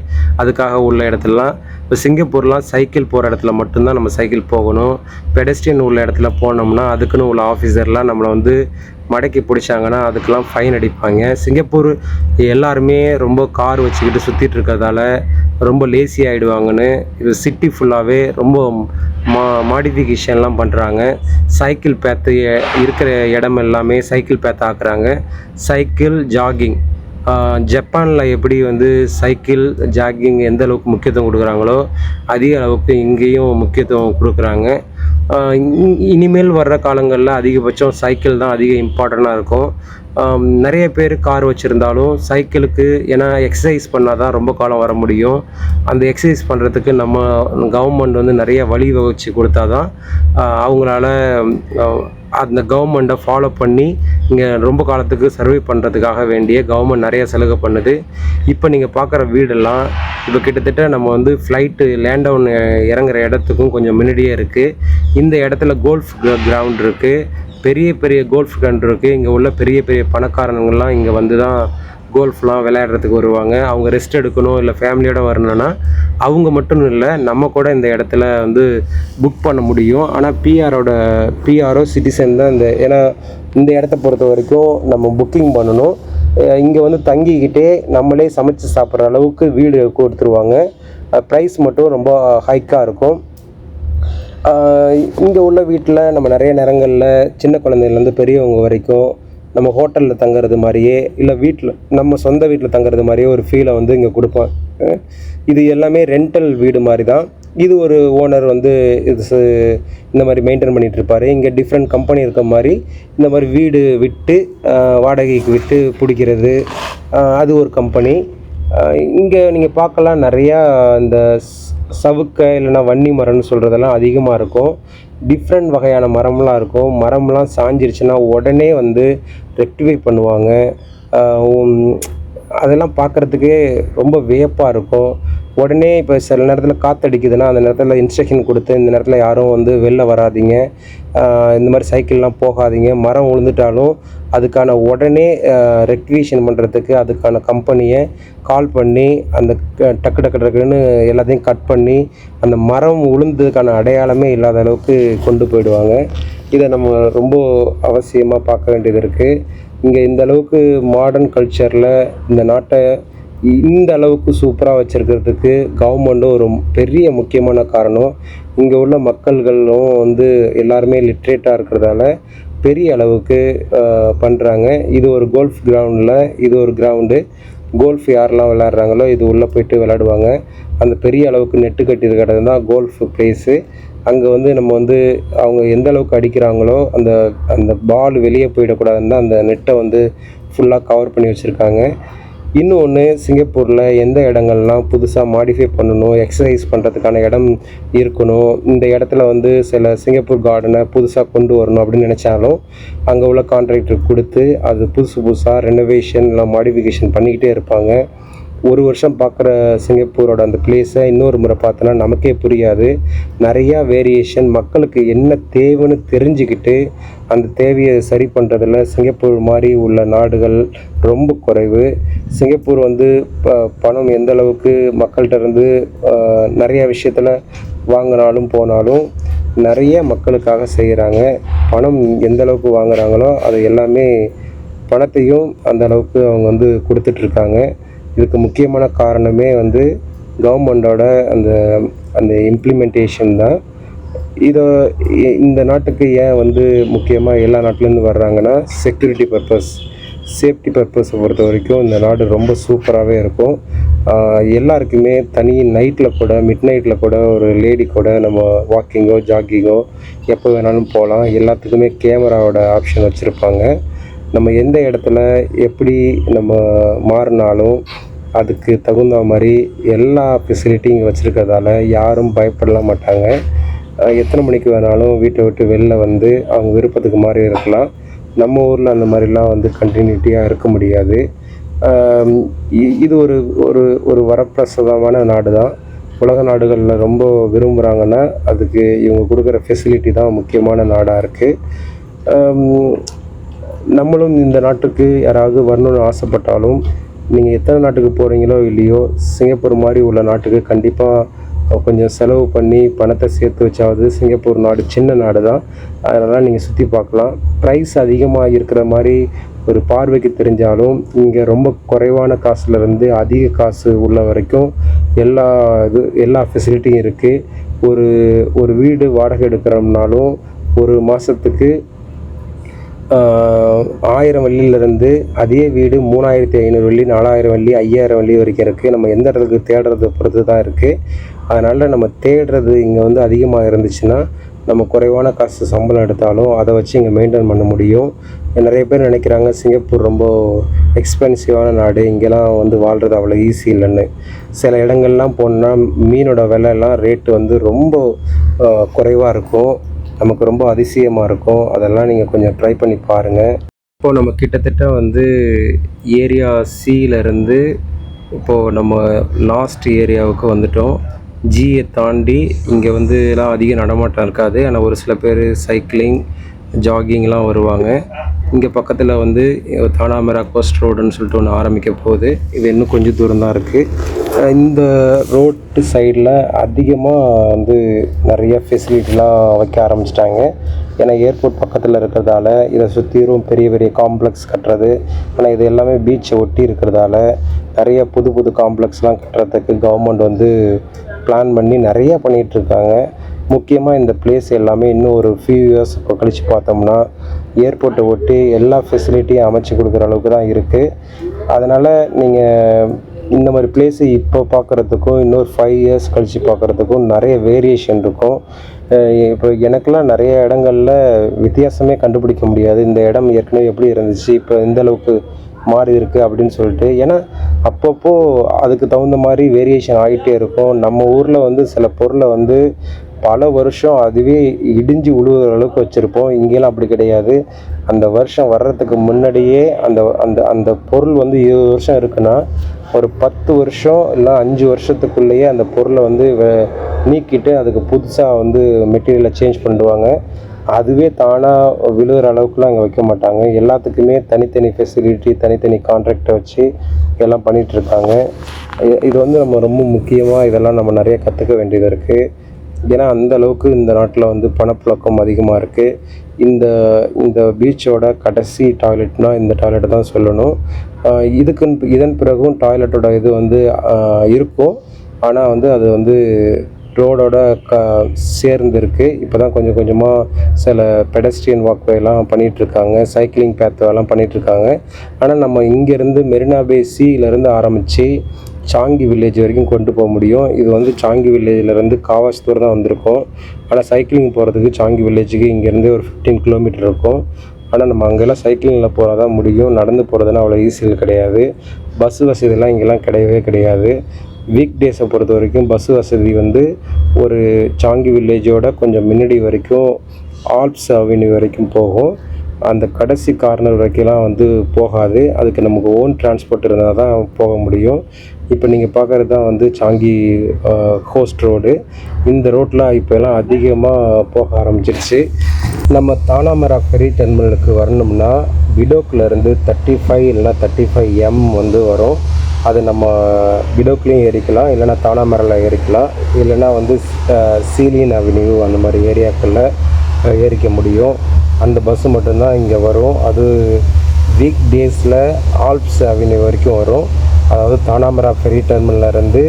அதுக்காக உள்ள இடத்துலலாம். இப்போ சிங்கப்பூர்லாம் சைக்கிள் போகிற இடத்துல மட்டும்தான் நம்ம சைக்கிள் போகணும். பெடஸ்ட்ரியன் உள்ள இடத்துல போனோம்னா அதுக்குன்னு உள்ள ஆஃபீஸர்லாம் நம்மளை வந்து மடக்கி பிடிச்சாங்கன்னா அதுக்கெலாம் ஃபைன் அடிப்பாங்க. சிங்கப்பூர் எல்லாருமே ரொம்ப கார் வச்சுக்கிட்டு சுற்றிட்டு இருக்கிறதால ரொம்ப லேசி ஆகிடுவாங்கன்னு இது சிட்டி ஃபுல்லாகவே ரொம்ப மாடிஃபிகேஷன்லாம் பண்ணுறாங்க. சைக்கிள் பேத்து இருக்கிற இடம் எல்லாமே சைக்கிள் பேத்து ஆக்குறாங்க. சைக்கிள் ஜாகிங் ஜப்பானில் எப்படி வந்து சைக்கிள் ஜாகிங் எந்த அளவுக்கு முக்கியத்துவம் கொடுக்குறாங்களோ அதிக அளவுக்கு இங்கேயும் முக்கியத்துவம் கொடுக்குறாங்க. இனிமேல் வர்ற காலங்களில் அதிகபட்சம் சைக்கிள் தான் அதிக இம்பார்ட்டண்ட்டாக இருக்கும். நிறைய பேர் கார் வச்சுருந்தாலும் சைக்கிளுக்கு ஏன்னா எக்ஸசைஸ் பண்ணால் தான் ரொம்ப காலம் வர முடியும். அந்த எக்ஸசைஸ் பண்ணுறதுக்கு நம்ம கவர்மெண்ட் வந்து நிறைய வழி வகுச்சு கொடுத்தா தான் அவங்களால அந்த கவர்மெண்ட்டை ஃபாலோ பண்ணி இங்கே ரொம்ப காலத்துக்கு சர்வை பண்ணுறதுக்காக வேண்டிய கவர்மெண்ட் நிறைய சலுகை பண்ணுது. இப்போ நீங்கள் பார்க்குற வீடெல்லாம் இப்போ கிட்டத்தட்ட நம்ம வந்து ஃப்ளைட்டு லேண்ட் டவுன் இறங்குற இடத்துக்கும் கொஞ்சம் முன்னாடியே இருக்குது. இந்த இடத்துல கோல்ஃப் கிரவுண்ட் இருக்குது, பெரிய பெரிய கோல்ஃப் கிரவுண்ட் இருக்குது. இங்கே உள்ள பெரிய பெரிய பணக்காரங்கள்லாம் இங்கே வந்து தான் கோல்ஃப்லாம் விளையாடுறதுக்கு வருவாங்க. அவங்க ரெஸ்ட் எடுக்கணும் இல்லை ஃபேமிலியோடு வரணுன்னா அவங்க மட்டும் இல்லை நம்ம கூட இந்த இடத்துல வந்து புக் பண்ண முடியும். ஆனால் பிஆர்ஓ சிட்டிசன் தான் ஏன்னா இந்த இடத்த பொறுத்த வரைக்கும் நம்ம புக்கிங் பண்ணணும். இங்கே வந்து தங்கிக்கிட்டே நம்மளே சமைச்சு சாப்பிட்ற அளவுக்கு வீடு கொடுத்துருவாங்க. ப்ரைஸ் மட்டும் ரொம்ப ஹைக்காக இருக்கும். இங்கே உள்ள வீட்டில் நம்ம நிறைய நேரங்களில் சின்ன குழந்தைங்கள்லேருந்து பெரியவங்க வரைக்கும் நம்ம ஹோட்டலில் தங்குறது மாதிரியே இல்லை நம்ம சொந்த வீட்டில் தங்குறது மாதிரியே ஒரு ஃபீலை வந்து இங்கே கொடுப்போம். இது எல்லாமே ரெண்டல் வீடு மாதிரி தான். இது ஒரு ஓனர் வந்து இந்த மாதிரி மெயின்டைன் பண்ணிகிட்டு இருப்பார். இங்கே டிஃப்ரெண்ட் கம்பெனி இருக்க மாதிரி இந்த மாதிரி வீடு விட்டு வாடகைக்கு விட்டு பிடிக்கிறது அது ஒரு கம்பெனி. இங்கே நீங்கள் பார்க்கலாம் நிறையா இந்த சவுக்கை இல்லைன்னா வன்னி மரம்னு சொல்கிறதெல்லாம் அதிகமாக இருக்கும். டிஃப்ரெண்ட் வகையான மரம்லாம் இருக்கும். மரம்லாம் சாஞ்சிருச்சுன்னா உடனே வந்து ரெக்டிஃபை பண்ணுவாங்க. அதெல்லாம் பார்க்குறதுக்கே ரொம்ப வியப்பாக இருக்கும். உடனே இப்போ சில நேரத்தில் காற்றடிக்குதுன்னா அந்த நேரத்தில் இன்ஸ்ட்ரக்ஷன் கொடுத்து இந்த நேரத்தில் யாரும் வந்து வெளில வராதிங்க, இந்த மாதிரி சைக்கிள்லாம் போகாதீங்க, மரம் விழுந்துட்டாலும் அதுக்கான உடனே ரெக்டிஃபிகேஷன் பண்ணுறதுக்கு அதுக்கான கம்பெனியை கால் பண்ணி அந்த டக்குன்னு எல்லாத்தையும் கட் பண்ணி அந்த மரம் விழுந்ததுக்கான அடையாளமே இல்லாத அளவுக்கு கொண்டு போயிடுவாங்க. இதை நம்ம ரொம்ப அவசியமாக பார்க்க வேண்டியது இருக்குது. இங்கே இந்த அளவுக்கு மாடர்ன் கல்ச்சரில் இந்த நாட்டை இந்த அளவுக்கு சூப்பராக வச்சுருக்கிறதுக்கு கவர்மெண்ட்டும் ஒரு பெரிய முக்கியமான காரணம். இங்கே உள்ள மக்கள்களும் வந்து எல்லாருமே லிட்ரேட்டாக இருக்கிறதால பெரிய அளவுக்கு பண்ணுறாங்க. இது ஒரு கோல்ஃப் கிரவுண்டில் இது ஒரு கிரவுண்டு. கோல்ஃப் யாரெல்லாம் விளையாடுறாங்களோ இது உள்ளே போய்ட்டு விளையாடுவாங்க. அந்த பெரிய அளவுக்கு நெட்டு கட்டி இருக்கிறது தான் கோல்ஃப் ப்ளேஸு. அங்கே வந்து நம்ம வந்து அவங்க எந்த அளவுக்கு அடிக்கிறாங்களோ அந்த பால் வெளியே போயிடக்கூடாதுன்னு தான் அந்த நெட்டை வந்து ஃபுல்லாக கவர் பண்ணி வச்சுருக்காங்க. இன்னொன்று, சிங்கப்பூரில் எந்த இடங்கள்லாம் புதுசாக மாடிஃபை பண்ணணும், எக்ஸசைஸ் பண்ணுறதுக்கான இடம் இருக்கணும், இந்த இடத்துல வந்து சில சிங்கப்பூர் கார்டனை புதுசாக கொண்டு வரணும் அப்படின்னு நினச்சாலும் அங்கே உள்ள கான்ட்ராக்டருக்கு கொடுத்து அது புதுசாக ரெனோவேஷன் இல்லை மாடிஃபிகேஷன் பண்ணிக்கிட்டே இருப்பாங்க. ஒரு வருஷம் பார்க்குற சிங்கப்பூரோட அந்த பிளேஸை இன்னொரு முறை பார்த்தோன்னா நமக்கே புரியாது. நிறையா வேரியேஷன், மக்களுக்கு என்ன தேவைன்னு தெரிஞ்சுக்கிட்டு அந்த தேவையை சரி பண்ணுறதுல சிங்கப்பூர் மாதிரி உள்ள நாடுகள் ரொம்ப குறைவு. சிங்கப்பூர் வந்து பணம் எந்த அளவுக்கு மக்கள்கிட்ட இருந்து நிறையா விஷயத்தில் வாங்கினாலும் போனாலும் நிறைய மக்களுக்காக செய்கிறாங்க. பணம் எந்த அளவுக்கு வாங்குகிறாங்களோ அது எல்லாமே பணத்தையும் அந்த அளவுக்கு அவங்க வந்து கொடுத்துட்ருக்காங்க. இதுக்கு முக்கியமான காரணமே வந்து கவர்மெண்டோட அந்த அந்த இம்ப்ளிமெண்டேஷன் தான். இந்த நாட்டுக்கு ஏன் வந்து முக்கியமாக எல்லா நாட்டிலேருந்து வர்றாங்கன்னா செக்யூரிட்டி பர்பஸ், சேஃப்டி பர்பஸை பொறுத்த வரைக்கும் இந்த நாடு ரொம்ப சூப்பராகவே இருக்கும். எல்லாருக்குமே தனி நைட்டில் கூட, மிட் நைட்டில் கூட ஒரு லேடி கூட நம்ம வாக்கிங்கோ ஜாக்கிங்கோ எப்போ வேணாலும் போகலாம். எல்லாத்துக்குமே கேமராவோட ஆப்ஷன் வச்சுருப்பாங்க. நம்ம எந்த இடத்துல எப்படி நம்ம மாறினாலும் அதுக்கு தகுந்த மாதிரி எல்லா ஃபெசிலிட்டியும் இங்கே வச்சுருக்கிறதால யாரும் பயப்படலாம் மாட்டாங்க. எத்தனை மணிக்கு வேணாலும் வீட்டை விட்டு வெளில வந்து அவங்க விருப்பத்துக்கு மாதிரி இருக்கலாம். நம்ம ஊரில் அந்த மாதிரிலாம் வந்து கண்டினியூட்டியாக இருக்க முடியாது. இது ஒரு ஒரு ஒரு வரப்பிரசாதமான நாடு தான். உலக நாடுகளில் ரொம்ப விரும்புகிறாங்கன்னா அதுக்கு இவங்க கொடுக்குற ஃபெசிலிட்டி தான் முக்கியமான நாடாக இருக்குது. நம்மளும் இந்த நாட்டுக்கு யாராவது வரணும்னு ஆசைப்பட்டாலும் நீங்கள் எத்தனை நாட்டுக்கு போகிறீங்களோ இல்லையோ, சிங்கப்பூர் மாதிரி உள்ள நாட்டுக்கு கண்டிப்பாக கொஞ்சம் செலவு பண்ணி பணத்தை சேர்த்து வச்சாவது. சிங்கப்பூர் நாடு சின்ன நாடு தான், அதனால் நீங்கள் சுற்றி பார்க்கலாம். ப்ரைஸ் அதிகமாக இருக்கிற மாதிரி ஒரு பார்வைக்கு தெரிஞ்சாலும் இங்கே ரொம்ப குறைவான காசுலேருந்து அதிக காசு உள்ள வரைக்கும் எல்லா ஃபெசிலிட்டியும் இருக்குது. ஒரு வீடு வாடகை எடுக்கிறோம்னாலும் ஒரு மாதத்துக்கு 1000 வெள்ளியிலேருந்து அதே வீடு 3500 வெள்ளி, 4000 வெள்ளி, 5000 வெள்ளி வரைக்கும் இருக்குது. நம்ம எந்த இடத்துக்கு தேடுறதை பொறுத்து தான் இருக்குது. அதனால் நம்ம தேடுறது இங்கே வந்து அதிகமாக இருந்துச்சுன்னா நம்ம குறைவான காசு சம்பளம் எடுத்தாலும் அதை வச்சு இங்கே மெயின்டைன் பண்ண முடியும். நிறைய பேர் நினைக்கிறாங்க சிங்கப்பூர் ரொம்ப எக்ஸ்பென்சிவான நாடு, இங்கெல்லாம் வந்து வாழ்கிறது அவ்வளோ ஈஸி இல்லைன்னு. சில இடங்கள்லாம் போனால் மீனோட விலைலாம் ரேட்டு வந்து ரொம்ப குறைவாக இருக்கும். நமக்கு ரொம்ப அதிசயமாக இருக்கும். அதெல்லாம் நீங்கள் கொஞ்சம் ட்ரை பண்ணி பாருங்கள். இப்போது நம்ம கிட்டத்தட்ட வந்து ஏரியா சியிலேருந்து இப்போது நம்ம லாஸ்ட் ஏரியாவுக்கு வந்துட்டோம். ஜியை தாண்டி இங்கே வந்து எல்லாம் அதிக நடமாட்டம் இருக்காது. ஆனால் ஒரு சில பேர் சைக்கிளிங் ஜாகிங்லாம் வருவாங்க. இங்கே பக்கத்தில் வந்து தானா மெரா கோஸ்ட் ரோடுன்னு சொல்லிட்டு ஒன்று ஆரம்பிக்க போகுது. இது இன்னும் கொஞ்சம் தூரம் தான் இருக்குது. இந்த ரோட்டு சைடில் அதிகமாக வந்து நிறைய ஃபெசிலிட்டிலாம் வைக்க ஆரம்பிச்சிட்டாங்க. ஏன்னா ஏர்போர்ட் பக்கத்தில் இருக்கிறதால இதை சுற்றிலும் பெரிய பெரிய காம்ப்ளெக்ஸ் கட்டுறது. ஆனால் இது எல்லாமே பீச்சை ஒட்டி இருக்கிறதால நிறைய புது புது காம்ப்ளெக்ஸ்லாம் கட்டுறதுக்கு கவர்மெண்ட் வந்து பிளான் பண்ணி நிறையா பண்ணிகிட்ருக்காங்க. முக்கியமாக இந்த பிளேஸ் எல்லாமே இன்னும் ஒரு ஃபியூ இயர்ஸ் இப்போ கழித்து பார்த்தோம்னா ஏர்போர்ட்டை ஒட்டி எல்லா ஃபெசிலிட்டியும் அமைச்சு கொடுக்குற அளவுக்கு தான் இருக்குது. அதனால் நீங்கள் இந்த மாதிரி பிளேஸு இப்போ பார்க்குறதுக்கும் இன்னொரு 5 இயர்ஸ் கழித்து பார்க்குறதுக்கும் நிறைய வேரியேஷன் இருக்கும். இப்போ எனக்கெல்லாம் நிறைய இடங்களில் வித்தியாசமே கண்டுபிடிக்க முடியாது. இந்த இடம் ஏற்கனவே எப்படி இருந்துச்சு, இப்போ எந்த அளவுக்கு மாறி இருக்குது அப்படின்னு சொல்லிட்டு. ஏன்னா அப்பப்போ அதுக்கு தகுந்த மாதிரி வேரியேஷன் ஆகிட்டே இருக்கும். நம்ம ஊரில் வந்து சில பொருளை வந்து பல வருஷம் அதுவே இடிஞ்சு விழுகிற அளவுக்கு வச்சுருப்போம். இங்கேலாம் அப்படி கிடையாது. அந்த வருஷம் வர்றதுக்கு முன்னாடியே அந்த அந்த அந்த பொருள் வந்து 20 வருஷம் இருக்குன்னா ஒரு 10 வருஷம் இல்லை 5 வருஷத்துக்குள்ளேயே அந்த பொருளை வந்து நீக்கிட்டு அதுக்கு புதுசாக வந்து மெட்டீரியலை சேஞ்ச் பண்ணிடுவாங்க. அதுவே தானாக விழுகிற அளவுக்குலாம் அங்கே வைக்க மாட்டாங்க. எல்லாத்துக்குமே தனித்தனி ஃபெசிலிட்டி, தனித்தனி கான்ட்ராக்டை வச்சு எல்லாம் பண்ணிகிட்ருக்காங்க. இது வந்து நம்ம ரொம்ப முக்கியமாக இதெல்லாம் நம்ம நிறைய கற்றுக்க வேண்டியது இருக்குது. ஏன்னா அந்த அளவுக்கு இந்த நாட்டில் வந்து பணப்புழக்கம் அதிகமாக இருக்குது. இந்த பீச்சோட கடைசி டாய்லெட்னால் இந்த டாய்லெட்டை தான் சொல்லணும். இதன் பிறகும் டாய்லெட்டோட இது வந்து இருக்கும். ஆனால் வந்து அது வந்து ரோடோட சேர்ந்து இருக்குது. இப்போ தான் கொஞ்சம் கொஞ்சமாக சில பெடஸ்ட்ரியன் வாக்வேலாம் பண்ணிகிட்ருக்காங்க, சைக்கிளிங் பேத்வேலாம் பண்ணிகிட்ருக்காங்க. ஆனால் நம்ம இங்கேருந்து மெரினா பே சியிலேருந்து ஆரம்பித்து சாங்கி வில்லேஜ் வரைக்கும் கொண்டு போக முடியும். இது வந்து சாங்கி வில்லேஜிலேருந்து காவாஸ் தூரம் தான் வந்திருக்கோம். ஆனால் சைக்கிளிங் போகிறதுக்கு சாங்கி வில்லேஜுக்கு இங்கேருந்து ஒரு 15 கிலோமீட்டர் இருக்கும். ஆனால் நம்ம அங்கெல்லாம் சைக்கிளிங்கில் போகிறதா தான் முடியும். நடந்து போகிறதுனா அவ்வளோ ஈஸியில் கிடையாது. பஸ் வசதிலாம் இங்கெல்லாம் கிடையவே கிடையாது. வீக் டேஸை பொறுத்த வரைக்கும் பஸ் வசதி வந்து ஒரு சாங்கி வில்லேஜோட கொஞ்சம் முன்னாடி வரைக்கும் ஆல்ப்ஸ் அவென்யூ வரைக்கும் போகும். அந்த கடைசி கார்னர் வரைக்கும்லாம் வந்து போகாது. அதுக்கு நமக்கு ஓன் டிரான்ஸ்போர்ட் இருந்தால் தான் போக முடியும். இப்போ நீங்கள் பார்க்குறது தான் வந்து சாங்கி கோஸ்ட் ரோடு. இந்த ரோட்டில் இப்போலாம் அதிகமாக போக ஆரம்பிச்சிருச்சு. நம்ம தானாமரா ஃபெரி டெர்மினலுக்கு வரணும்னா பிடோக்லேருந்து 35 இல்லைனா 35M வந்து வரும். அது நம்ம பிடோக்லேயும் ஏறிக்கலாம், இல்லைனா தானாமராவில் ஏறிக்கலாம், இல்லைனா வந்து சீலியன் அவென்யூ அந்த மாதிரி ஏரியாக்களில் ஏறிக்க முடியும். அந்த பஸ்ஸு மட்டும்தான் இங்கே வரும். அது வீக் டேஸில் ஆல்ப்ஸ் அவென்யூ வரைக்கும் வரும். அதாவது தானாமரா ஃபெரி டெர்மினல்லேருந்து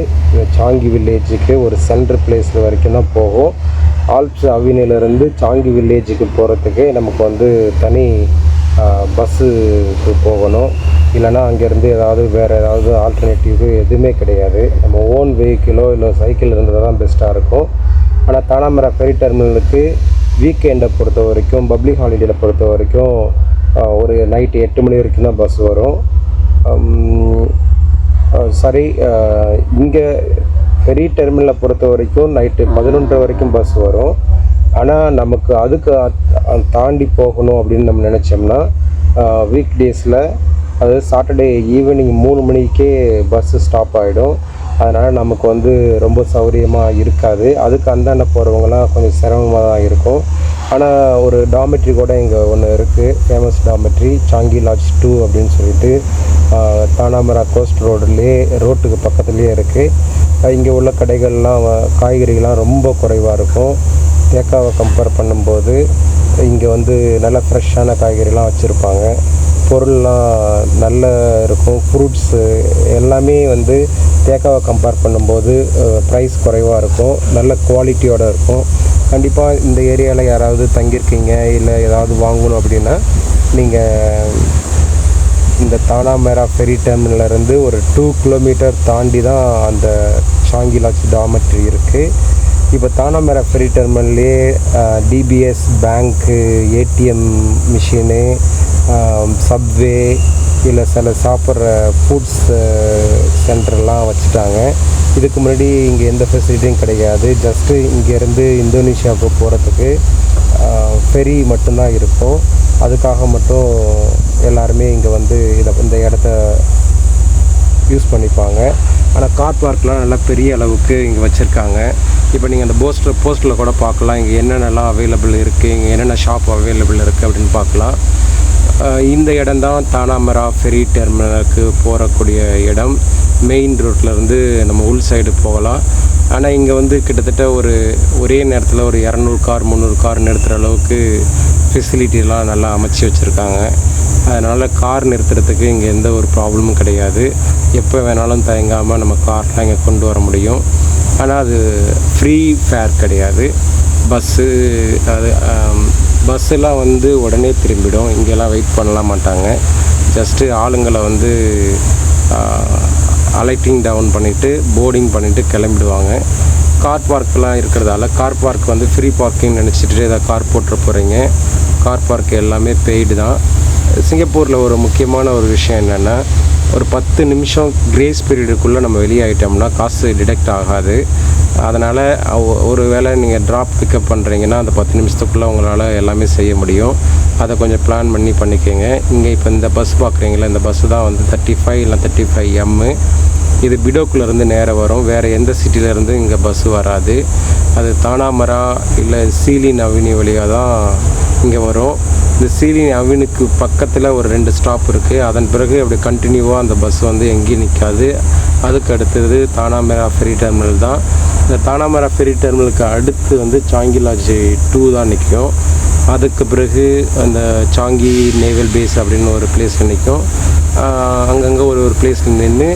சாங்கி வில்லேஜுக்கு ஒரு சென்ட்ரு பிளேஸ் வரைக்கும் தான் போகும். ஆல்ப்ஸ் அவென்யூலேருந்து சாங்கி வில்லேஜுக்கு போகிறதுக்கு நமக்கு வந்து தனி பஸ்ஸுக்கு போகணும். இல்லைனா அங்கேருந்து வேறு ஏதாவது ஆல்டர்னேட்டிவ் எதுவுமே கிடையாது. நம்ம ஓன் வெஹிக்கிளோ இல்லை சைக்கிள் இருந்தது தான் பெஸ்ட்டாக இருக்கும். ஆனால் தானாமரா ஃபெரி டெர்மினலுக்கு வீக்கெண்டை பொறுத்த வரைக்கும், பப்ளிக் ஹாலிடேயில் பொறுத்த வரைக்கும் ஒரு நைட்டு 8 மணி வரைக்கும் தான் பஸ் வரும். இங்கே ஃபெரி டெர்மினலை பொறுத்த வரைக்கும் நைட்டு 11 வரைக்கும் பஸ் வரும். ஆனால் நமக்கு அதுக்கு தாண்டி போகணும் அப்படின்னு நம்ம நினச்சோம்னா வீக் டேஸில், அதாவது சாட்டர்டே ஈவினிங் 3 மணிக்கே பஸ்ஸு ஸ்டாப் ஆகிடும். அதனால் நமக்கு வந்து ரொம்ப சௌகரியமாக இருக்காது. அதுக்கு அந்தாண்ட போகிறவங்களாம் கொஞ்சம் சிரமமாக தான் இருக்கும். ஆனால் ஒரு டாமெட்ரி கூட இங்கே ஒன்று இருக்குது, ஃபேமஸ் டாமெட்ரி சாங்கி லாட்ஜ் 2 அப்படின்னு சொல்லிட்டு தானாமரா கோஸ்ட் ரோட்டுக்கு பக்கத்துலேயே இருக்குது. இங்கே உள்ள கடைகள்லாம் காய்கறிகள்லாம் ரொம்ப குறைவாக இருக்கும். தேக்காவை கம்பேர் பண்ணும்போது இங்கே வந்து நல்ல ஃப்ரெஷ்ஷான காய்கறிலாம் வச்சுருப்பாங்க. பொருள்லாம் நல்ல இருக்கும். ஃப்ரூட்ஸு எல்லாமே வந்து தேக்காவை கம்பேர் பண்ணும்போது ப்ரைஸ் குறைவாக இருக்கும், நல்ல குவாலிட்டியோடு இருக்கும். கண்டிப்பாக இந்த ஏரியாவில் யாராவது தங்கியிருக்கீங்க இல்லை ஏதாவது வாங்கணும் அப்படின்னா நீங்கள் இந்த தானாமரா ஃபெரி டெர்மினல்லேருந்து ஒரு 2 கிலோமீட்டர் தாண்டி தான் அந்த சாங்கி லாட்ஜ் டாமெட்ரி இருக்குது. இப்போ தானாமரா ஃபெரி டெர்மினல்லே டிபிஎஸ் பேங்க்கு, ஏடிஎம் மிஷினு, சப்வே, இல்லை சில சாப்பிட்ற ஃபுட்ஸ் சென்டர்லாம் வச்சுட்டாங்க. இதுக்கு முன்னாடி இங்கே எந்த ஃபெசிலிட்டியும் கிடையாது. ஜஸ்ட்டு இங்கேருந்து இந்தோனேஷியாவுக்கு போகிறதுக்கு ஃபெரி மட்டும்தான் இருக்கும். அதுக்காக மட்டும் எல்லாருமே இங்கே வந்து இந்த இடத்த யூஸ் பண்ணிப்பாங்க. ஆனால் கார் பார்க்லாம் நல்லா பெரிய அளவுக்கு இங்கே வச்சுருக்காங்க. இப்போ நீங்கள் அந்த போஸ்டரில் கூட பார்க்கலாம், இங்கே என்னென்னலாம் அவைலபிள் இருக்குது, இங்கே என்னென்ன ஷாப் அவைலபிள் இருக்குது அப்படின்னு பார்க்கலாம். இந்த இடம் தான் தானாமரா ஃபெரி டெர்மினலுக்கு போகக்கூடிய இடம். மெயின் ரோட்லேருந்து நம்ம உள் சைடு போகலாம். ஆனால் இங்கே வந்து கிட்டத்தட்ட ஒரே நேரத்தில் ஒரு 200 கார் 300 கார் நிறுத்துகிற அளவுக்கு ஃபெசிலிட்டிலாம் நல்லா அமைச்சு வச்சுருக்காங்க. அதனால் கார் நிறுத்துறதுக்கு இங்கே எந்த ஒரு ப்ராப்ளமும் கிடையாது. எப்போ வேணாலும் தயங்காமல் நம்ம கார்லாம் இங்கே கொண்டு வர முடியும். ஆனால் அது ஃப்ரீ ஃபேர் கிடையாது. பஸ்ஸெல்லாம் வந்து உடனே திரும்பிடும். இங்கெல்லாம் வெயிட் பண்ணலாம் மாட்டாங்க. ஜஸ்ட்டு ஆளுங்களை வந்து அலைட்டிங் டவுன் பண்ணிவிட்டு போர்டிங் பண்ணிவிட்டு கிளம்பிடுவாங்க. கார் பார்க்கெலாம் இருக்கிறதால கார் பார்க் வந்து ஃப்ரீ பார்க்கிங் நினச்சிட்டு ஏதாவது கார் போட்டுற போகிறீங்க. கார் பார்க் எல்லாமே பெய்டு தான். சிங்கப்பூரில் ஒரு முக்கியமான ஒரு விஷயம் என்னென்னா, ஒரு 10 நிமிஷம் கிரேஸ் பீரியடுக்குள்ளே நம்ம வெளியாகிட்டோம்னா காசு டிடெக்ட் ஆகாது. அதனால் ஒரு வேளை நீங்கள் ட்ராப் பிக்கப் பண்ணுறீங்கன்னா அந்த 10 நிமிஷத்துக்குள்ளே உங்களால் எல்லாமே செய்ய முடியும். அதை கொஞ்சம் பிளான் பண்ணிக்கோங்க. இங்கே இப்போ இந்த பஸ் பார்க்குறீங்களா, இந்த பஸ்ஸு தான் வந்து 35 இல்லை 35M. இது பிடோக்குலேருந்து நேராக வரும். வேறு எந்த சிட்டியிலேருந்து இங்கே பஸ்ஸு வராது. அது தானாமரா இல்லை சீலியன் அவென்யூ வழியாக தான் இங்கே வரும். இந்த சீலியன் அவென்யூக்கு பக்கத்தில் ஒரு 2 ஸ்டாப் இருக்குது. அதன் பிறகு அப்படி கண்டினியூவாக அந்த பஸ் வந்து எங்கேயும் நிற்காது. அதுக்கு அடுத்தது தானாமரா ஃபெரி டெர்மினல் தான். இந்த தானாமரா ஃபெரி டெர்மினலுக்கு அடுத்து வந்து சாங்கி லாட்ஜ் 2 தான் நிற்கும். அதுக்கு பிறகு அந்த சாங்கி நேவல் பேஸ் அப்படின்னு ஒரு பிளேஸில் நிற்கும். அங்கங்கே ஒரு பிளேஸில் நின்று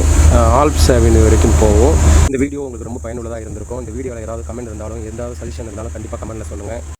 ஆல்ப்ஸ் அவென்யூ வரைக்கும் போகும். இந்த வீடியோ உங்களுக்கு ரொம்ப பயனுள்ளதாக இருந்திருக்கும். இந்த வீடியோவில் ஏதாவது கமெண்ட் இருந்தாலும், எதாவது சஜஷன் இருந்தாலும் கண்டிப்பாக கமெண்ட்டில் சொல்லுங்கள்.